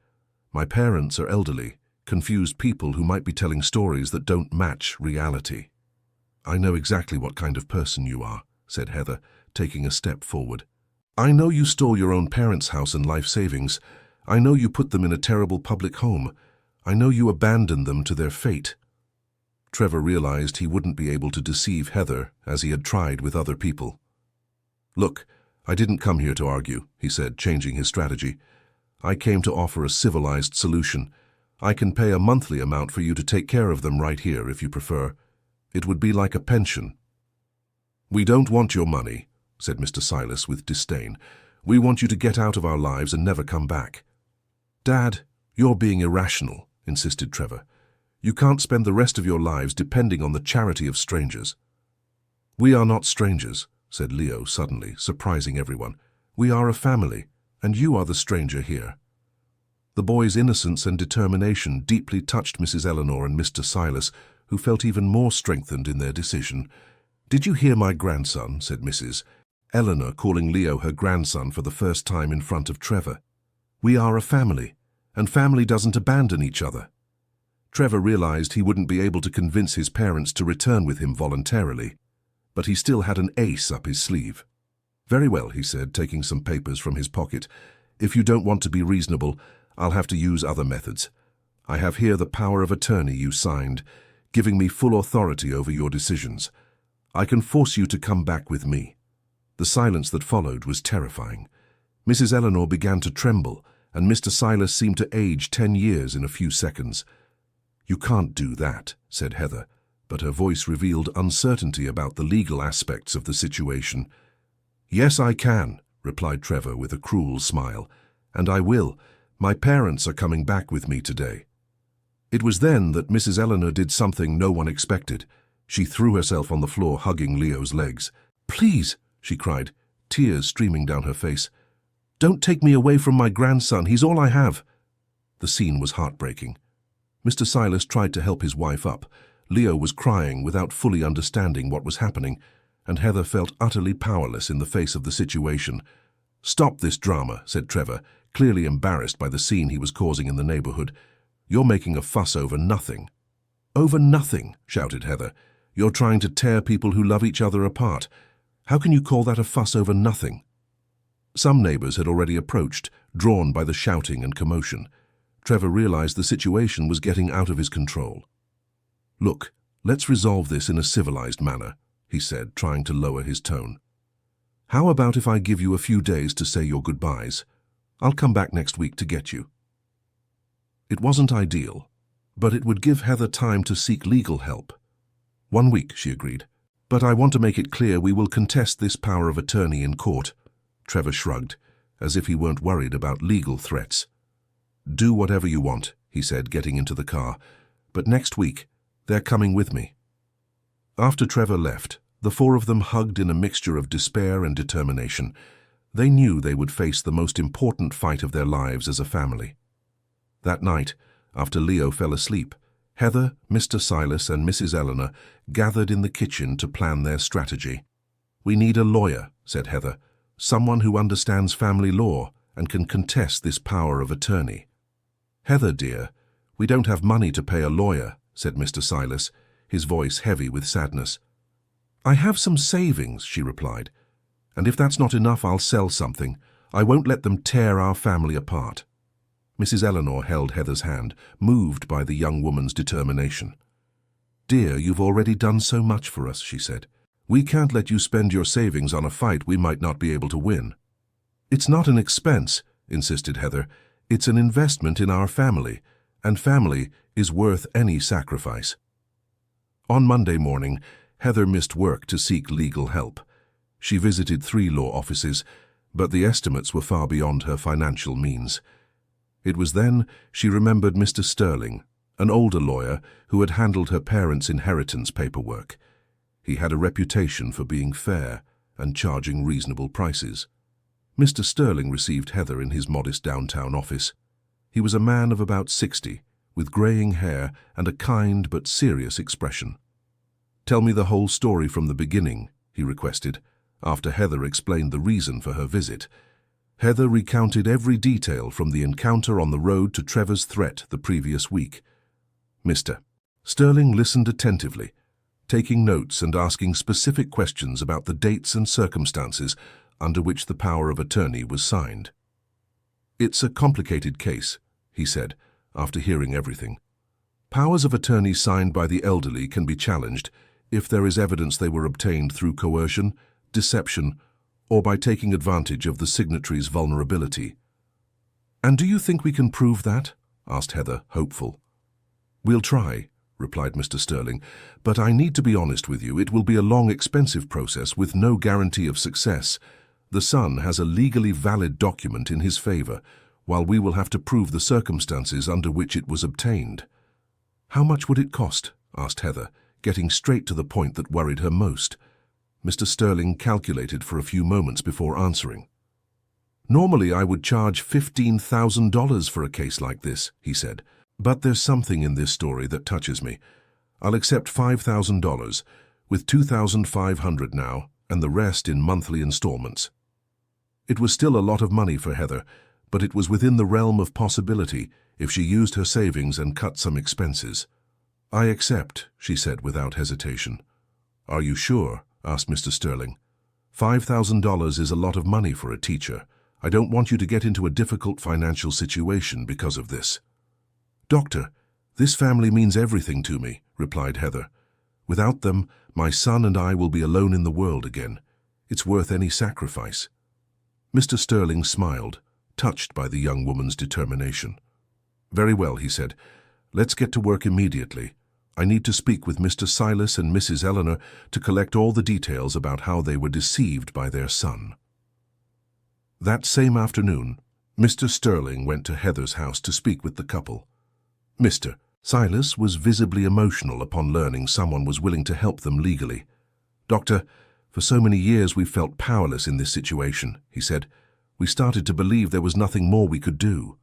"My parents are elderly, confused people who might be telling stories that don't match reality." "I know exactly what kind of person you are," said Heather, taking a step forward. "I know you stole your own parents' house and life savings. I know you put them in a terrible public home. I know you abandoned them to their fate." Trevor realized he wouldn't be able to deceive Heather as he had tried with other people. "Look, I didn't come here to argue," he said, changing his strategy. "I came to offer a civilized solution. I can pay a monthly amount for you to take care of them right here if you prefer. It would be like a pension." "We don't want your money," said Mr. Silas with disdain. "We want you to get out of our lives and never come back." "Dad, you're being irrational," insisted Trevor. "You can't spend the rest of your lives depending on the charity of strangers." "We are not strangers," said Leo suddenly, surprising everyone. "We are a family, and you are the stranger here." The boy's innocence and determination deeply touched Mrs. Eleanor and Mr. Silas, who felt even more strengthened in their decision. "Did you hear my grandson?" said Mrs. Eleanor, calling Leo her grandson for the first time in front of Trevor. "We are a family, and family doesn't abandon each other." Trevor realized he wouldn't be able to convince his parents to return with him voluntarily, but he still had an ace up his sleeve. "Very well," he said, taking some papers from his pocket. "If you don't want to be reasonable, I'll have to use other methods. I have here the power of attorney you signed, giving me full authority over your decisions. I can force you to come back with me." The silence that followed was terrifying. Mrs. Eleanor began to tremble, and Mr. Silas seemed to age 10 years in a few seconds. "You can't do that," said Heather, but her voice revealed uncertainty about the legal aspects of the situation. "Yes, I can," replied Trevor with a cruel smile, "and I will. My parents are coming back with me today." It was then that Mrs. Eleanor did something no one expected. She threw herself on the floor, hugging Leo's legs. "Please," she cried, tears streaming down her face. "Don't take me away from my grandson. He's all I have." The scene was heartbreaking. Mr. Silas tried to help his wife up. Leo was crying without fully understanding what was happening, and Heather felt utterly powerless in the face of the situation. "Stop this drama," said Trevor, clearly embarrassed by the scene he was causing in the neighborhood. "You're making a fuss over nothing." "Over nothing," shouted Heather. "You're trying to tear people who love each other apart. How can you call that a fuss over nothing?" Some neighbors had already approached, drawn by the shouting and commotion. Trevor realized the situation was getting out of his control. "Look, let's resolve this in a civilized manner," he said, trying to lower his tone. "How about if I give you a few days to say your goodbyes? I'll come back next week to get you." It wasn't ideal, but it would give Heather time to seek legal help. "1 week," she agreed. "But I want to make it clear we will contest this power of attorney in court." Trevor shrugged, as if he weren't worried about legal threats. "Do whatever you want," he said, getting into the car. "But next week, they're coming with me." After Trevor left, the four of them hugged in a mixture of despair and determination. They knew they would face the most important fight of their lives as a family. That night, after Leo fell asleep, Heather, Mr. Silas, and Mrs. Eleanor gathered in the kitchen to plan their strategy. "We need a lawyer," said Heather, "someone who understands family law and can contest this power of attorney." "Heather, dear, we don't have money to pay a lawyer," said Mr. Silas, his voice heavy with sadness. "I have some savings," she replied, "and if that's not enough, I'll sell something. I won't let them tear our family apart." Mrs. Eleanor held Heather's hand, moved by the young woman's determination. "Dear, you've already done so much for us," she said. "We can't let you spend your savings on a fight we might not be able to win." "It's not an expense," insisted Heather. "It's an investment in our family, and family is worth any sacrifice." On Monday morning, Heather missed work to seek legal help. She visited 3 law offices, but the estimates were far beyond her financial means. It was then she remembered Mr. Sterling, an older lawyer who had handled her parents' inheritance paperwork. He had a reputation for being fair and charging reasonable prices. Mr. Sterling received Heather in his modest downtown office. He was a man of about 60, with graying hair and a kind but serious expression. "Tell me the whole story from the beginning," he requested, after Heather explained the reason for her visit. Heather recounted every detail from the encounter on the road to Trevor's threat the previous week. Mr. Sterling listened attentively, taking notes and asking specific questions about the dates and circumstances under which the power of attorney was signed. "It's a complicated case," he said, after hearing everything. "Powers of attorney signed by the elderly can be challenged if there is evidence they were obtained through coercion, deception, or by taking advantage of the signatory's vulnerability." "And do you think we can prove that?" asked Heather, hopeful. "We'll try," replied Mr. Sterling, "but I need to be honest with you. It will be a long, expensive process with no guarantee of success. The son has a legally valid document in his favor, while we will have to prove the circumstances under which it was obtained." "How much would it cost?" asked Heather, getting straight to the point that worried her most. Mr. Sterling calculated for a few moments before answering. "Normally I would charge $15,000 for a case like this," he said, "but there's something in this story that touches me. I'll accept $5,000, with $2,500 now, and the rest in monthly installments." It was still a lot of money for Heather, but it was within the realm of possibility if she used her savings and cut some expenses. "I accept," she said without hesitation. "Are you sure?" asked Mr. Sterling. $5,000 is a lot of money for a teacher. I don't want you to get into a difficult financial situation because of this." "Doctor, this family means everything to me," replied Heather. "Without them, my son and I will be alone in the world again. It's worth any sacrifice." Mr. Sterling smiled, touched by the young woman's determination. "Very well," he said. "Let's get to work immediately. I need to speak with Mr. Silas and Mrs. Eleanor to collect all the details about how they were deceived by their son." That same afternoon, Mr. Sterling went to Heather's house to speak with the couple. "Mr. Silas was visibly emotional upon learning someone was willing to help them legally. "Doctor, for so many years we've felt powerless in this situation," he said. "We started to believe there was nothing more we could do."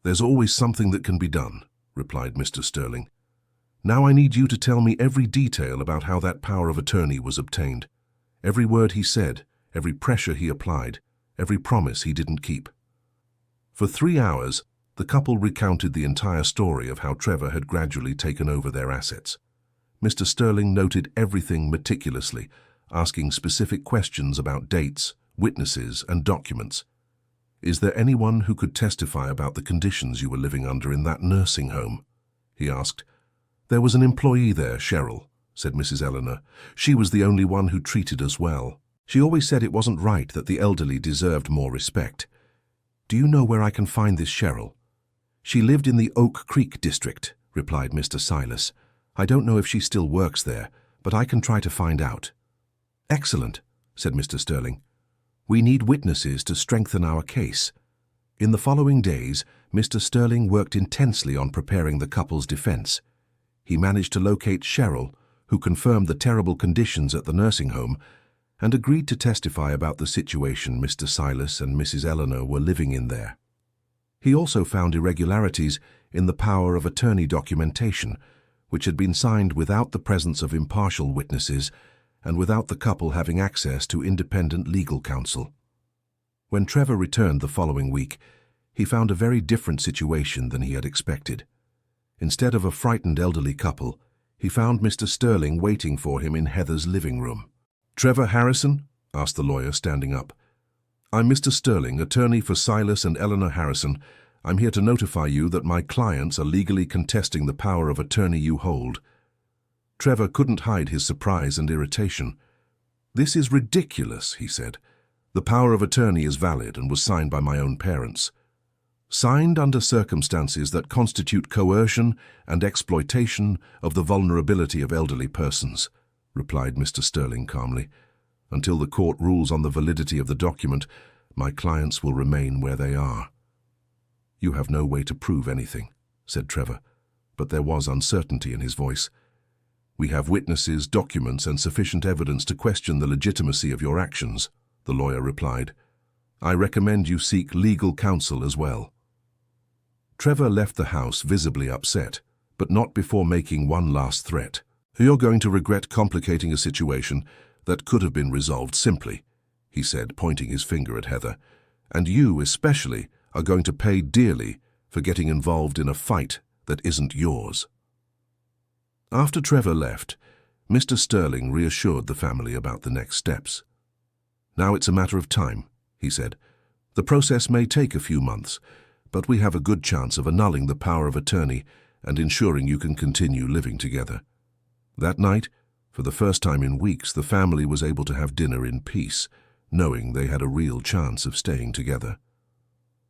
"There's always something that can be done," replied Mr. Sterling. "Now I need you to tell me every detail about how that power of attorney was obtained. Every word he said, every pressure he applied, every promise he didn't keep." For 3 hours, the couple recounted the entire story of how Trevor had gradually taken over their assets. Mr. Sterling noted everything meticulously, asking specific questions about dates, witnesses, and documents. "Is there anyone who could testify about the conditions you were living under in that nursing home?" he asked. "There was an employee there, Cheryl," said Mrs. Eleanor. "She was the only one who treated us well. She always said it wasn't right that the elderly deserved more respect." "Do you know where I can find this Cheryl?" "She lived in the Oak Creek district," replied Mr. Silas. "I don't know if she still works there, but I can try to find out." "Excellent," said Mr. Sterling. "We need witnesses to strengthen our case." In the following days, Mr. Sterling worked intensely on preparing the couple's defense. He managed to locate Cheryl, who confirmed the terrible conditions at the nursing home, and agreed to testify about the situation Mr. Silas and Mrs. Eleanor were living in there. He also found irregularities in the power of attorney documentation, which had been signed without the presence of impartial witnesses and without the couple having access to independent legal counsel. When Trevor returned the following week, he found a very different situation than he had expected. Instead of a frightened elderly couple, he found Mr. Sterling waiting for him in Heather's living room. "Trevor Harrison?" asked the lawyer, standing up. "I'm Mr. Sterling, attorney for Silas and Eleanor Harrison. I'm here to notify you that my clients are legally contesting the power of attorney you hold." Trevor couldn't hide his surprise and irritation. "This is ridiculous," he said. "The power of attorney is valid and was signed by my own parents." "Signed under circumstances that constitute coercion and exploitation of the vulnerability of elderly persons," replied Mr. Sterling calmly. "Until the court rules on the validity of the document, my clients will remain where they are." "You have no way to prove anything," said Trevor, but there was uncertainty in his voice. "We have witnesses, documents, and sufficient evidence to question the legitimacy of your actions," the lawyer replied. "I recommend you seek legal counsel as well." Trevor left the house visibly upset, but not before making one last threat. "You're going to regret complicating a situation that could have been resolved simply," he said, pointing his finger at Heather. "And you, especially, are going to pay dearly for getting involved in a fight that isn't yours." After Trevor left, Mr. Sterling reassured the family about the next steps. "Now it's a matter of time," he said. "The process may take a few months, but we have a good chance of annulling the power of attorney and ensuring you can continue living together." That night, for the first time in weeks, the family was able to have dinner in peace, knowing they had a real chance of staying together.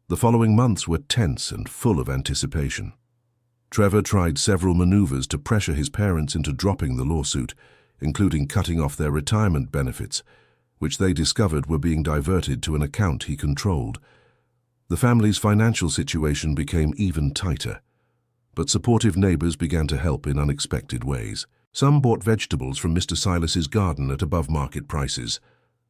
The following months were tense and full of anticipation. Trevor tried several maneuvers to pressure his parents into dropping the lawsuit, including cutting off their retirement benefits, which they discovered were being diverted to an account he controlled. The family's financial situation became even tighter, but supportive neighbors began to help in unexpected ways. Some bought vegetables from Mr. Silas's garden at above-market prices.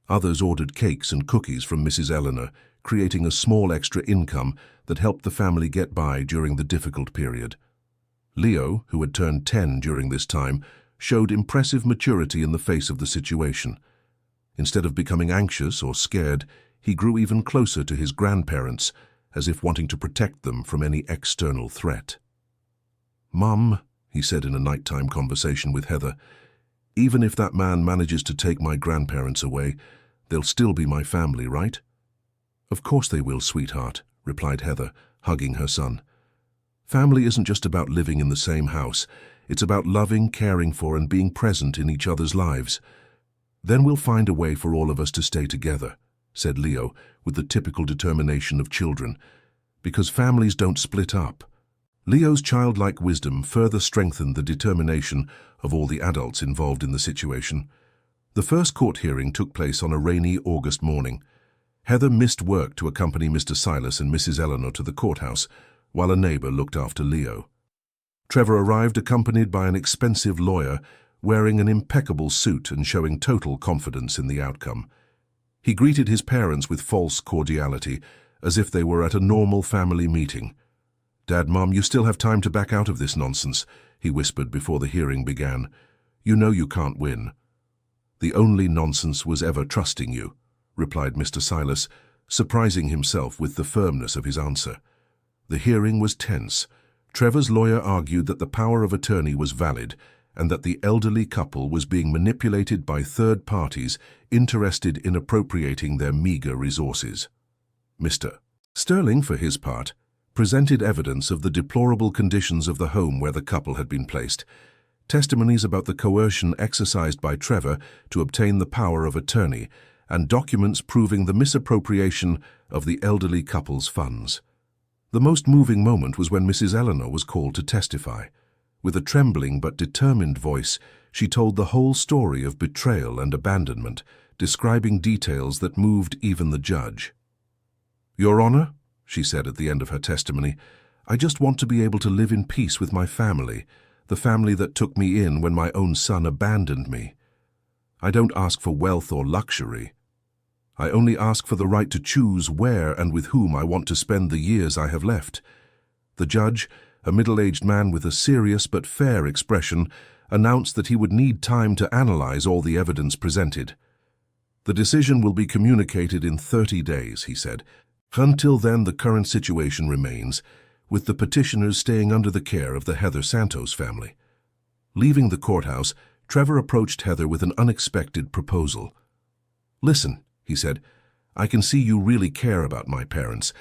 Others ordered cakes and cookies from Mrs. Eleanor, creating a small extra income that helped the family get by during the difficult period. Leo, who had turned 10 during this time, showed impressive maturity in the face of the situation. Instead of becoming anxious or scared, he grew even closer to his grandparents, as if wanting to protect them from any external threat. "Mum," he said in a nighttime conversation with Heather, "even if that man manages to take my grandparents away, they'll still be my family, right?" "Of course they will, sweetheart," replied Heather, hugging her son. "Family isn't just about living in the same house. It's about loving, caring for, and being present in each other's lives. Then we'll find a way for all of us to stay together," said Leo, with the typical determination of children, "because families don't split up." Leo's childlike wisdom further strengthened the determination of all the adults involved in the situation. The first court hearing took place on a rainy August morning. Heather missed work to accompany Mr. Silas and Mrs. Eleanor to the courthouse, while a neighbor looked after Leo. Trevor arrived accompanied by an expensive lawyer, wearing an impeccable suit and showing total confidence in the outcome. He greeted his parents with false cordiality, as if they were at a normal family meeting. "Dad, Mom, you still have time to back out of this nonsense," he whispered before the hearing began. "You know you can't win." "The only nonsense was ever trusting you," replied Mr. Silas, surprising himself with the firmness of his answer. The hearing was tense. Trevor's lawyer argued that the power of attorney was valid and that the elderly couple was being manipulated by third parties interested in appropriating their meager resources. Mr. Sterling, for his part, presented evidence of the deplorable conditions of the home where the couple had been placed, testimonies about the coercion exercised by Trevor to obtain the power of attorney, and documents proving the misappropriation of the elderly couple's funds. The most moving moment was when Mrs. Eleanor was called to testify. With a trembling but determined voice, she told the whole story of betrayal and abandonment, describing details that moved even the judge. "Your Honor," she said at the end of her testimony, "I just want to be able to live in peace with my family, the family that took me in when my own son abandoned me. I don't ask for wealth or luxury. I only ask for the right to choose where and with whom I want to spend the years I have left." The judge, a middle-aged man with a serious but fair expression, announced that he would need time to analyze all the evidence presented. "The decision will be communicated in 30 days, he said. "Until then, the current situation remains, with the petitioners staying under the care of the Heather Santos family." Leaving the courthouse, Trevor approached Heather with an unexpected proposal. "Listen," he said, "I can see you really care about my parents.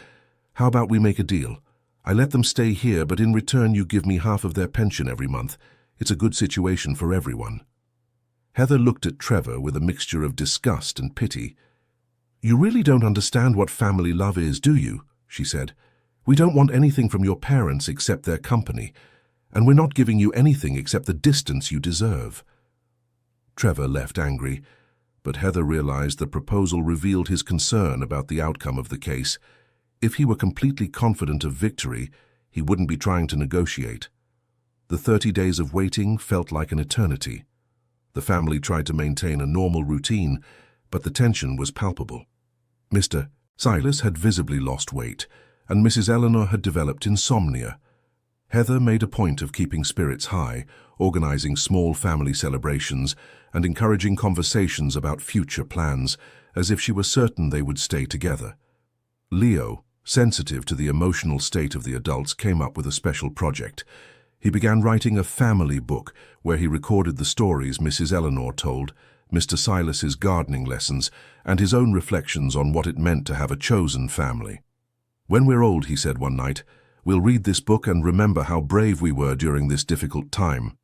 How about we make a deal? I let them stay here, but in return you give me half of their pension every month. It's a good situation for everyone." Heather looked at Trevor with a mixture of disgust and pity. "You really don't understand what family love is, do you?" she said. "We don't want anything from your parents except their company, and we're not giving you anything except the distance you deserve." Trevor left angry, but Heather realized the proposal revealed his concern about the outcome of the case. If he were completely confident of victory, he wouldn't be trying to negotiate. The 30 days of waiting felt like an eternity. The family tried to maintain a normal routine, but the tension was palpable. Mr. Silas had visibly lost weight, and Mrs. Eleanor had developed insomnia. Heather made a point of keeping spirits high, organizing small family celebrations, and encouraging conversations about future plans, as if she were certain they would stay together. Leo, sensitive to the emotional state of the adults, came up with a special project. He began writing a family book where he recorded the stories Mrs. Eleanor told, Mr. Silas's gardening lessons, and his own reflections on what it meant to have a chosen family. "When we're old," he said one night, "we'll read this book and remember how brave we were during this difficult time."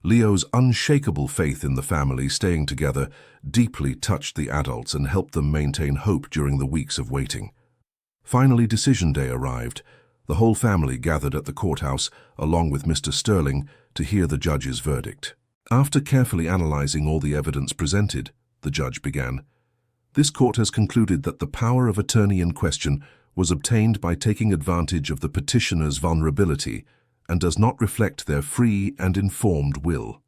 Leo's unshakable faith in the family staying together deeply touched the adults and helped them maintain hope during the weeks of waiting. Finally, decision day arrived. The whole family gathered at the courthouse, along with Mr. Sterling, to hear the judge's verdict. After carefully analyzing all the evidence presented, the judge began, "This court has concluded that the power of attorney in question was obtained by taking advantage of the petitioner's vulnerability and does not reflect their free and informed will."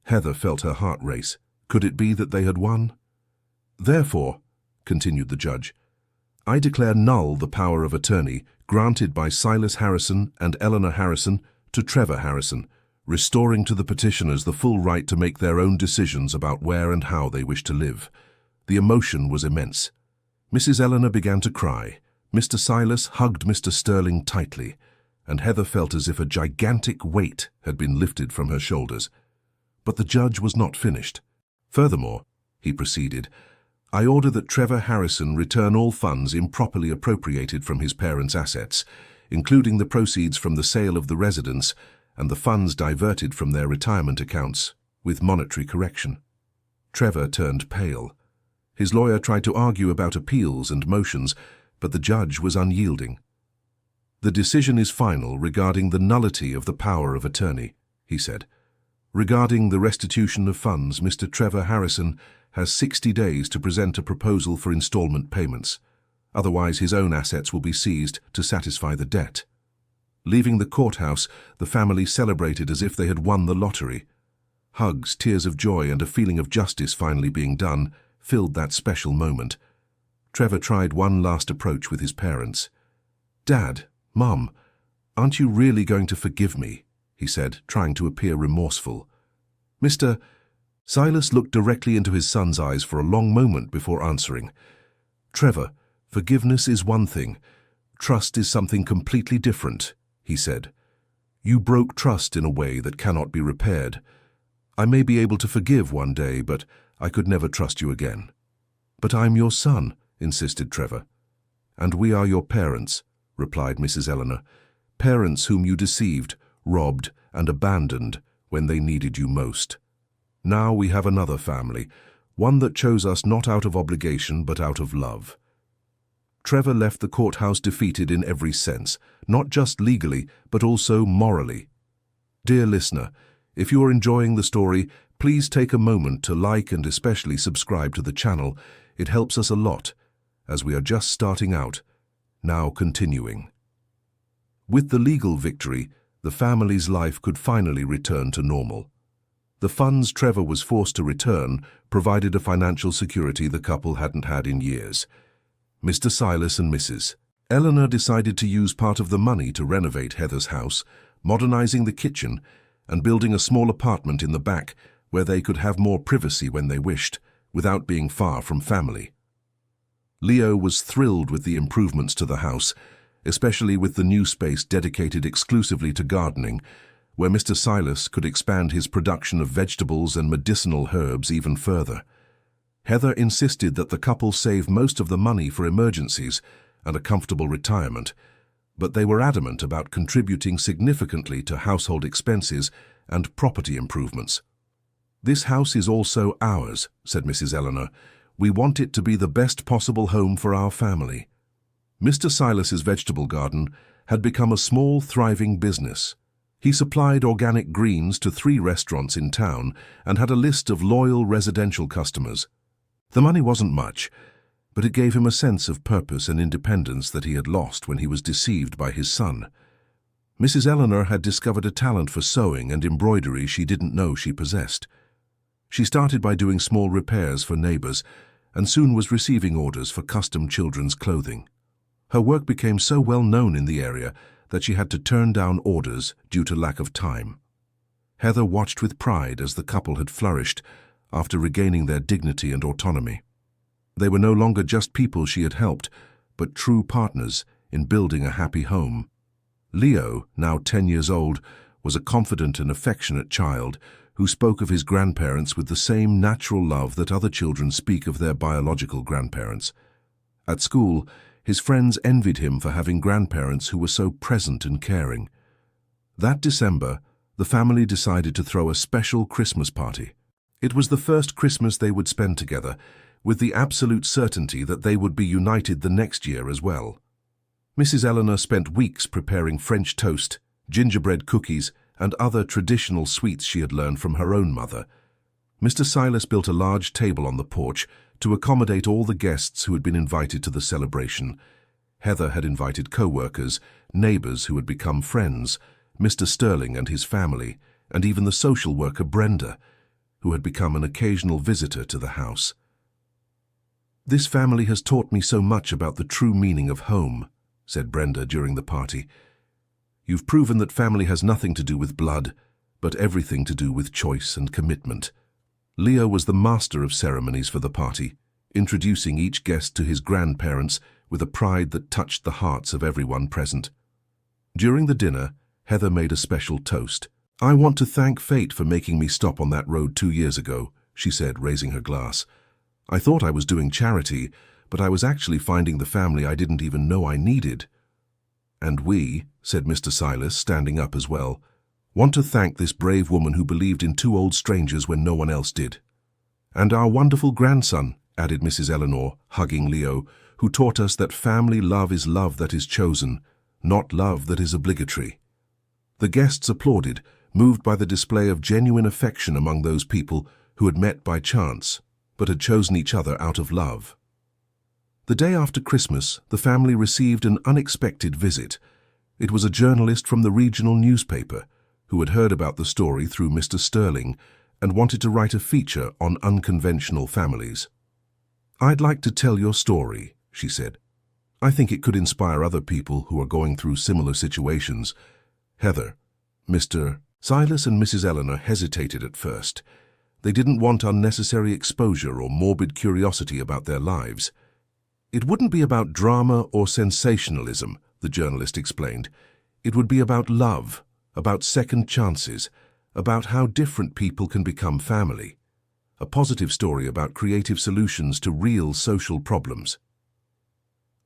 Heather felt her heart race. Could it be that they had won? "Therefore," continued the judge, "I declare null the power of attorney granted by Silas Harrison and Eleanor Harrison to Trevor Harrison, restoring to the petitioners the full right to make their own decisions about where and how they wish to live." The emotion was immense. Mrs. Eleanor began to cry. Mr. Silas hugged Mr. Sterling tightly, and Heather felt as if a gigantic weight had been lifted from her shoulders. But the judge was not finished. "Furthermore," he proceeded, "I order that Trevor Harrison return all funds improperly appropriated from his parents' assets, including the proceeds from the sale of the residence and the funds diverted from their retirement accounts, with monetary correction." Trevor turned pale. His lawyer tried to argue about appeals and motions, but the judge was unyielding. "The decision is final regarding the nullity of the power of attorney," he said. "Regarding the restitution of funds, Mr. Trevor Harrison has 60 days to present a proposal for installment payments. Otherwise, his own assets will be seized to satisfy the debt." Leaving the courthouse, the family celebrated as if they had won the lottery. Hugs, tears of joy, and a feeling of justice finally being done filled that special moment. Trevor tried one last approach with his parents. "Dad, Mum, aren't you really going to forgive me?" he said, trying to appear remorseful. Mr. Silas looked directly into his son's eyes for a long moment before answering. "Trevor, forgiveness is one thing. Trust is something completely different," he said. "You broke trust in a way that cannot be repaired. I may be able to forgive one day, but I could never trust you again." "But I'm your son," insisted Trevor. "And we are your parents," replied Mrs. Eleanor. "Parents whom you deceived, robbed, and abandoned when they needed you most. Now we have another family, one that chose us not out of obligation but out of love." Trevor left the courthouse defeated in every sense, not just legally, but also morally. Dear listener, if you are enjoying the story, please take a moment to like and especially subscribe to the channel. It helps us a lot, as we are just starting out, now continuing. With the legal victory, the family's life could finally return to normal. The funds Trevor was forced to return provided a financial security the couple hadn't had in years. Mr. Silas and Mrs. Eleanor decided to use part of the money to renovate Heather's house, modernizing the kitchen and building a small apartment in the back where they could have more privacy when they wished, without being far from family. Leo was thrilled with the improvements to the house, especially with the new space dedicated exclusively to gardening, where Mr. Silas could expand his production of vegetables and medicinal herbs even further. Heather insisted that the couple save most of the money for emergencies and a comfortable retirement, but they were adamant about contributing significantly to household expenses and property improvements. "This house is also ours," said Mrs. Eleanor. "We want it to be the best possible home for our family." Mr. Silas's vegetable garden had become a small, thriving business. He supplied organic greens to 3 restaurants in town and had a list of loyal residential customers. The money wasn't much, but it gave him a sense of purpose and independence that he had lost when he was deceived by his son. Mrs. Eleanor had discovered a talent for sewing and embroidery she didn't know she possessed. She started by doing small repairs for neighbors and soon was receiving orders for custom children's clothing. Her work became so well known in the area that she had to turn down orders due to lack of time. Heather watched with pride as the couple had flourished after regaining their dignity and autonomy. They were no longer just people she had helped, but true partners in building a happy home. Leo, now 10 years old, was a confident and affectionate child who spoke of his grandparents with the same natural love that other children speak of their biological grandparents. At school, his friends envied him for having grandparents who were so present and caring. That December, the family decided to throw a special Christmas party. It was the first Christmas they would spend together, with the absolute certainty that they would be united the next year as well. Mrs. Eleanor spent weeks preparing French toast, gingerbread cookies, and other traditional sweets she had learned from her own mother. Mr. Silas built a large table on the porch to accommodate all the guests who had been invited to the celebration. Heather had invited co-workers, neighbors who had become friends, Mr. Sterling and his family, and even the social worker Brenda, who had become an occasional visitor to the house. "This family has taught me so much about the true meaning of home," said Brenda during the party. "You've proven that family has nothing to do with blood, but everything to do with choice and commitment." Leo was the master of ceremonies for the party, introducing each guest to his grandparents with a pride that touched the hearts of everyone present. During the dinner, Heather made a special toast. "I want to thank fate for making me stop on that road 2 years ago," she said, raising her glass. "I thought I was doing charity, but I was actually finding the family I didn't even know I needed." "And we," said Mr. Silas, standing up as well, "want to thank this brave woman who believed in 2 old strangers when no one else did." "And our wonderful grandson," added Mrs. Eleanor, hugging Leo, "who taught us that family love is love that is chosen, not love that is obligatory." The guests applauded, moved by the display of genuine affection among those people who had met by chance, but had chosen each other out of love. The day after Christmas, the family received an unexpected visit. It was a journalist from the regional newspaper who had heard about the story through Mr. Sterling and wanted to write a feature on unconventional families. "I'd like to tell your story," she said. "I think it could inspire other people who are going through similar situations." Heather, Mr. Silas and Mrs. Eleanor hesitated at first. They didn't want unnecessary exposure or morbid curiosity about their lives. "It wouldn't be about drama or sensationalism," the journalist explained. "It would be about love, about second chances, about how different people can become family. A positive story about creative solutions to real social problems."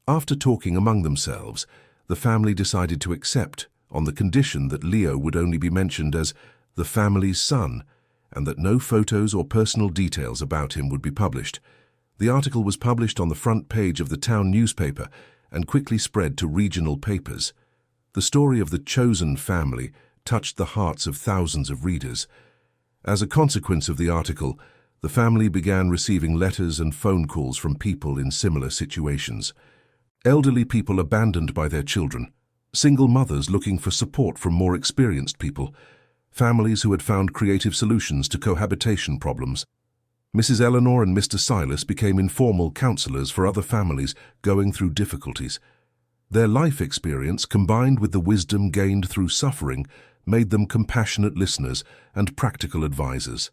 After talking among themselves, the family decided to accept on the condition that Leo would only be mentioned as the family's son and that no photos or personal details about him would be published. The article was published on the front page of the town newspaper and quickly spread to regional papers. The story of the chosen family touched the hearts of thousands of readers. As a consequence of the article, the family began receiving letters and phone calls from people in similar situations. Elderly people abandoned by their children, single mothers looking for support from more experienced people, families who had found creative solutions to cohabitation problems. Mrs. Eleanor and Mr. Silas became informal counselors for other families going through difficulties. Their life experience, combined with the wisdom gained through suffering, made them compassionate listeners and practical advisors.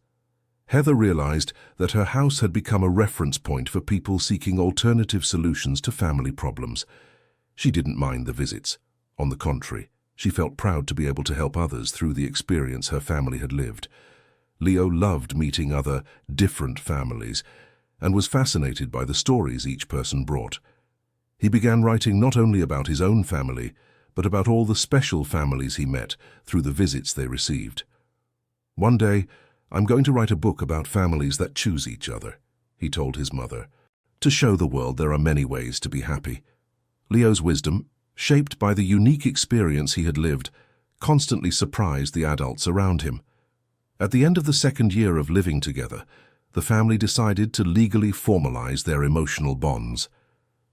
Heather realized that her house had become a reference point for people seeking alternative solutions to family problems. She didn't mind the visits. On the contrary, she felt proud to be able to help others through the experience her family had lived. Leo loved meeting other, different families and was fascinated by the stories each person brought. He began writing not only about his own family, but about all the special families he met through the visits they received. "One day, I'm going to write a book about families that choose each other," he told his mother, "to show the world there are many ways to be happy." Leo's wisdom, shaped by the unique experience he had lived, constantly surprised the adults around him. At the end of the second year of living together, the family decided to legally formalize their emotional bonds.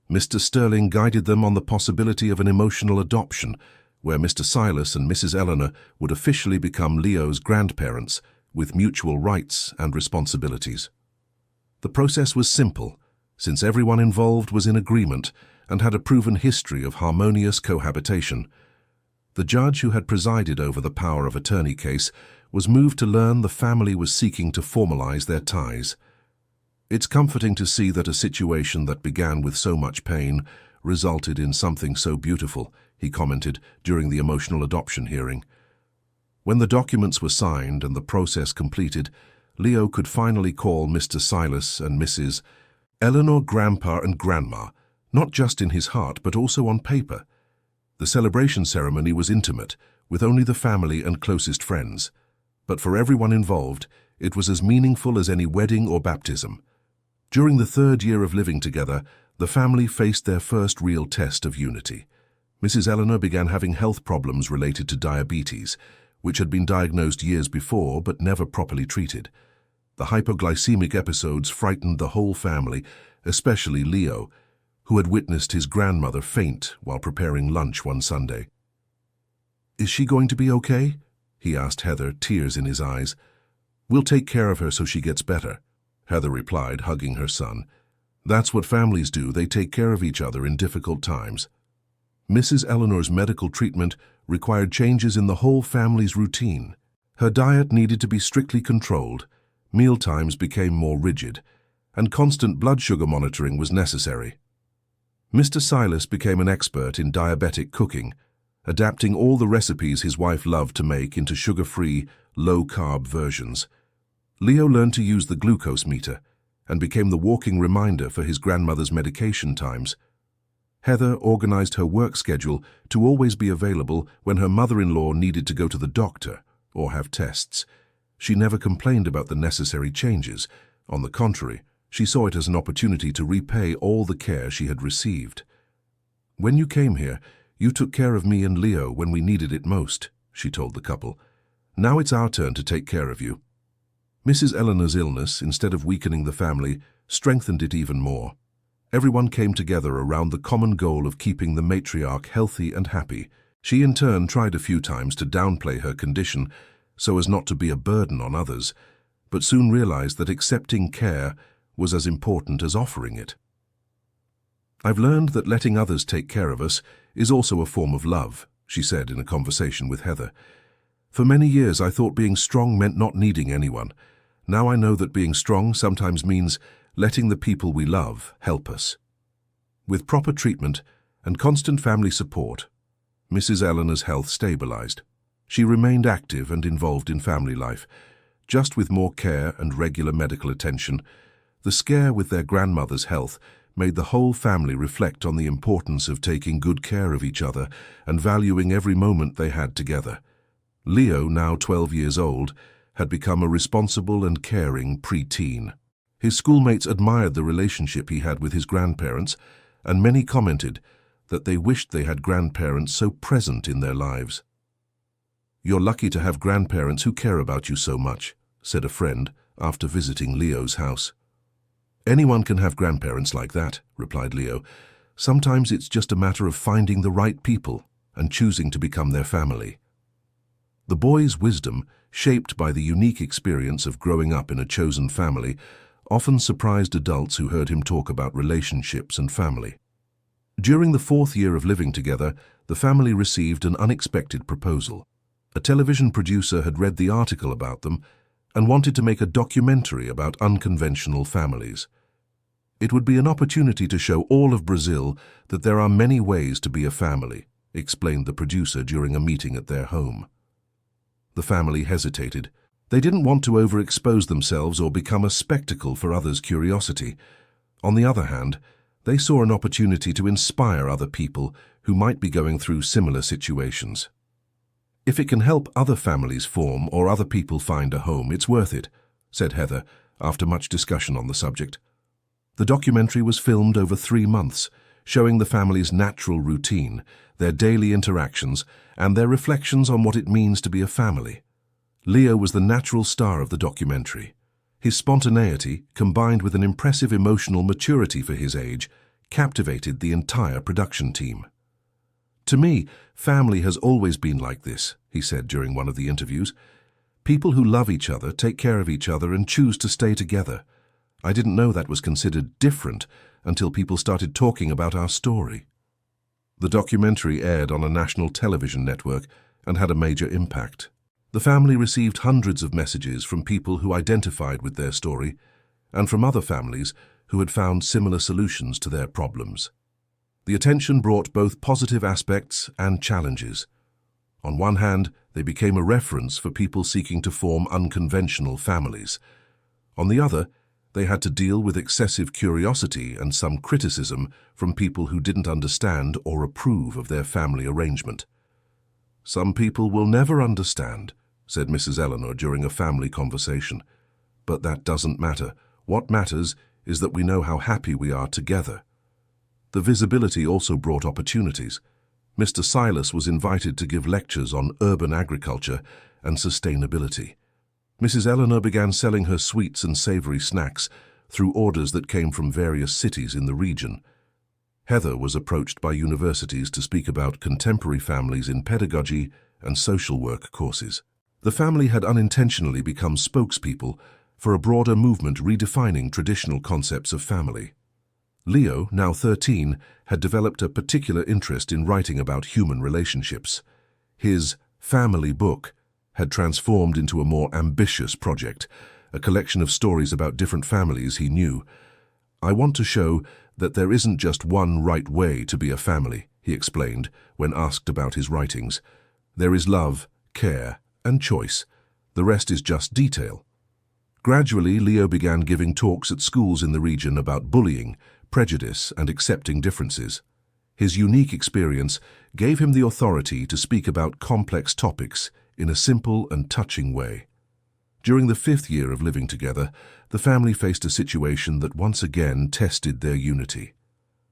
Mr. Sterling guided them on the possibility of an emotional adoption, where Mr. Silas and Mrs. Eleanor would officially become Leo's grandparents, with mutual rights and responsibilities. The process was simple, since everyone involved was in agreement and had a proven history of harmonious cohabitation. The judge who had presided over the power of attorney case was moved to learn the family was seeking to formalize their ties. "It's comforting to see that a situation that began with so much pain resulted in something so beautiful," he commented during the emotional adoption hearing. When the documents were signed and the process completed, Leo could finally call Mr. Silas and Mrs. Eleanor Grandpa and Grandma, not just in his heart but also on paper. The celebration ceremony was intimate, with only the family and closest friends. But for everyone involved, it was as meaningful as any wedding or baptism. During the third year of living together, the family faced their first real test of unity. Mrs. Eleanor began having health problems related to diabetes, which had been diagnosed years before but never properly treated. The hypoglycemic episodes frightened the whole family, especially Leo, who had witnessed his grandmother faint while preparing lunch one Sunday. "Is she going to be okay?" he asked Heather, tears in his eyes. "We'll take care of her so she gets better," Heather replied, hugging her son. "That's what families do, they take care of each other in difficult times." Mrs. Eleanor's medical treatment required changes in the whole family's routine. Her diet needed to be strictly controlled, mealtimes became more rigid, and constant blood sugar monitoring was necessary. Mr. Silas became an expert in diabetic cooking, adapting all the recipes his wife loved to make into sugar-free, low-carb versions. Leo learned to use the glucose meter and became the walking reminder for his grandmother's medication times. Heather organized her work schedule to always be available when her mother-in-law needed to go to the doctor or have tests. She never complained about the necessary changes. On the contrary, she saw it as an opportunity to repay all the care she had received. "When you came here, you took care of me and Leo when we needed it most," she told the couple. "Now it's our turn to take care of you." Mrs. Eleanor's illness, instead of weakening the family, strengthened it even more. Everyone came together around the common goal of keeping the matriarch healthy and happy. She in turn tried a few times to downplay her condition so as not to be a burden on others, but soon realized that accepting care was as important as offering it. "I've learned that letting others take care of us is also a form of love," she said in a conversation with Heather. "For many years I thought being strong meant not needing anyone. Now I know that being strong sometimes means letting the people we love help us." With proper treatment and constant family support, Mrs. Eleanor's health stabilized. She remained active and involved in family life, just with more care and regular medical attention. The scare with their grandmother's health made the whole family reflect on the importance of taking good care of each other and valuing every moment they had together. Leo, now 12 years old, had become a responsible and caring pre-teen. His schoolmates admired the relationship he had with his grandparents, and many commented that they wished they had grandparents so present in their lives. "You're lucky to have grandparents who care about you so much," said a friend after visiting Leo's house. "Anyone can have grandparents like that," replied Leo. "Sometimes it's just a matter of finding the right people and choosing to become their family." The boy's wisdom, shaped by the unique experience of growing up in a chosen family, often surprised adults who heard him talk about relationships and family. During the 4th year of living together, the family received an unexpected proposal. A television producer had read the article about them and wanted to make a documentary about unconventional families. "It would be an opportunity to show all of Brazil that there are many ways to be a family," explained the producer during a meeting at their home. The family hesitated. They didn't want to overexpose themselves or become a spectacle for others' curiosity. On the other hand, they saw an opportunity to inspire other people who might be going through similar situations. "If it can help other families form or other people find a home, it's worth it," said Heather, after much discussion on the subject. The documentary was filmed over 3 months, showing the family's natural routine, their daily interactions, and their reflections on what it means to be a family. Leo was the natural star of the documentary. His spontaneity, combined with an impressive emotional maturity for his age, captivated the entire production team. "To me, family has always been like this," he said during one of the interviews. "People who love each other, take care of each other, and choose to stay together. I didn't know that was considered different until people started talking about our story." The documentary aired on a national television network and had a major impact. The family received hundreds of messages from people who identified with their story and from other families who had found similar solutions to their problems. The attention brought both positive aspects and challenges. On one hand, they became a reference for people seeking to form unconventional families. On the other, they had to deal with excessive curiosity and some criticism from people who didn't understand or approve of their family arrangement. "Some people will never understand," said Mrs. Eleanor during a family conversation. "But that doesn't matter. What matters is that we know how happy we are together." The visibility also brought opportunities. Mr. Silas was invited to give lectures on urban agriculture and sustainability. Mrs. Eleanor began selling her sweets and savory snacks through orders that came from various cities in the region. Heather was approached by universities to speak about contemporary families in pedagogy and social work courses. The family had unintentionally become spokespeople for a broader movement redefining traditional concepts of family. Leo, now 13, had developed a particular interest in writing about human relationships. His family book had transformed into a more ambitious project, a collection of stories about different families he knew. "I want to show that there isn't just one right way to be a family," he explained when asked about his writings. "There is love, care, and choice. The rest is just detail." Gradually, Leo began giving talks at schools in the region about bullying, prejudice, and accepting differences. His unique experience gave him the authority to speak about complex topics in a simple and touching way. During the 5th year of living together, the family faced a situation that once again tested their unity.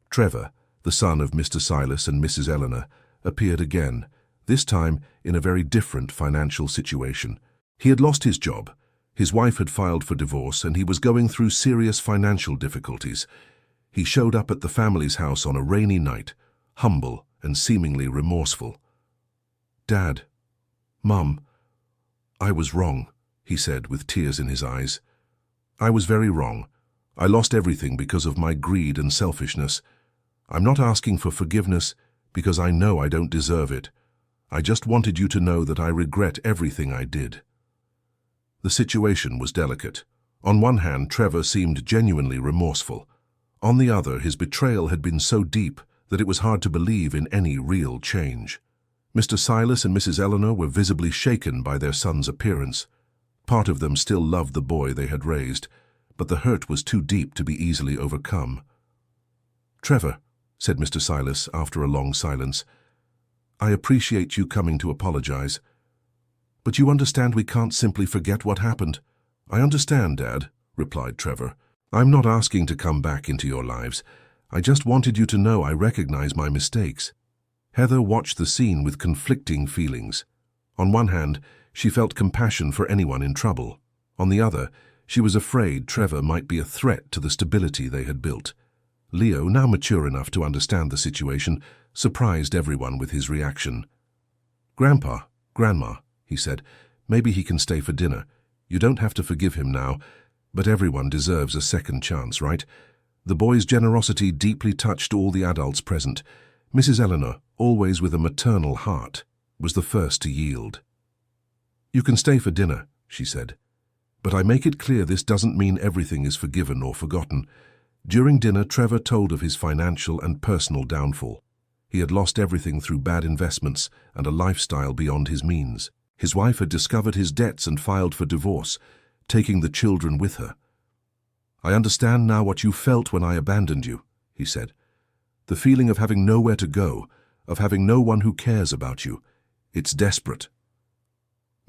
Trevor, the son of Mr. Silas and Mrs. Eleanor, appeared again, this time in a very different financial situation. He had lost his job, his wife had filed for divorce, and he was going through serious financial difficulties. He showed up at the family's house on a rainy night, humble and seemingly remorseful. "Dad, Mum, I was wrong," he said with tears in his eyes. "I was very wrong. I lost everything because of my greed and selfishness. I'm not asking for forgiveness because I know I don't deserve it. I just wanted you to know that I regret everything I did." The situation was delicate. On one hand, Trevor seemed genuinely remorseful. On the other, his betrayal had been so deep that it was hard to believe in any real change. Mr. Silas and Mrs. Eleanor were visibly shaken by their son's appearance. Part of them still loved the boy they had raised, but the hurt was too deep to be easily overcome. "Trevor," said Mr. Silas after a long silence, "I appreciate you coming to apologize. But you understand we can't simply forget what happened." "I understand, Dad," replied Trevor. "I'm not asking to come back into your lives. I just wanted you to know I recognize my mistakes." Heather watched the scene with conflicting feelings. On one hand, she felt compassion for anyone in trouble. On the other, she was afraid Trevor might be a threat to the stability they had built. Leo, now mature enough to understand the situation, surprised everyone with his reaction. "Grandpa, Grandma," he said, "maybe he can stay for dinner. You don't have to forgive him now, but everyone deserves a second chance, right?" The boy's generosity deeply touched all the adults present. Mrs. Eleanor, always with a maternal heart, was the first to yield. "You can stay for dinner," she said, "but I make it clear this doesn't mean everything is forgiven or forgotten." During dinner, Trevor told of his financial and personal downfall. He had lost everything through bad investments and a lifestyle beyond his means. His wife had discovered his debts and filed for divorce, taking the children with her. "I understand now what you felt when I abandoned you," he said. "The feeling of having nowhere to go, of having no one who cares about you. It's desperate."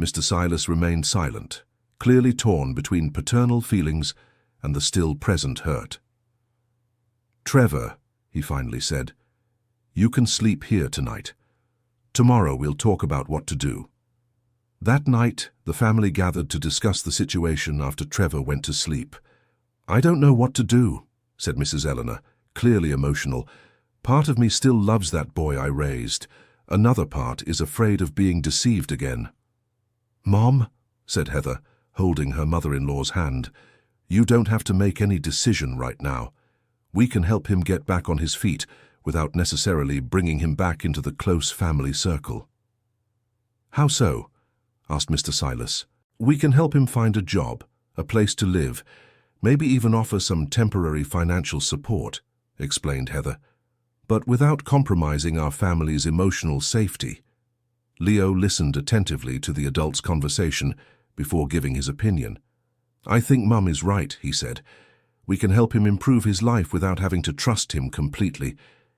Mr. Silas remained silent, clearly torn between paternal feelings and the still present hurt. "Trevor," he finally said, "you can sleep here tonight. Tomorrow we'll talk about what to do." That night, the family gathered to discuss the situation after Trevor went to sleep. "I don't know what to do," said Mrs. Eleanor, clearly emotional. "Part of me still loves that boy I raised. Another part is afraid of being deceived again." "Mom," said Heather, holding her mother-in-law's hand, "you don't have to make any decision right now. We can help him get back on his feet without necessarily bringing him back into the close family circle." "How so?" asked Mr. Silas. "We can help him find a job, a place to live, maybe even offer some temporary financial support," explained Heather, "but without compromising our family's emotional safety." Leo listened attentively to the adults' conversation before giving his opinion. "I think Mum is right," he said. "We can help him improve his life without having to trust him completely.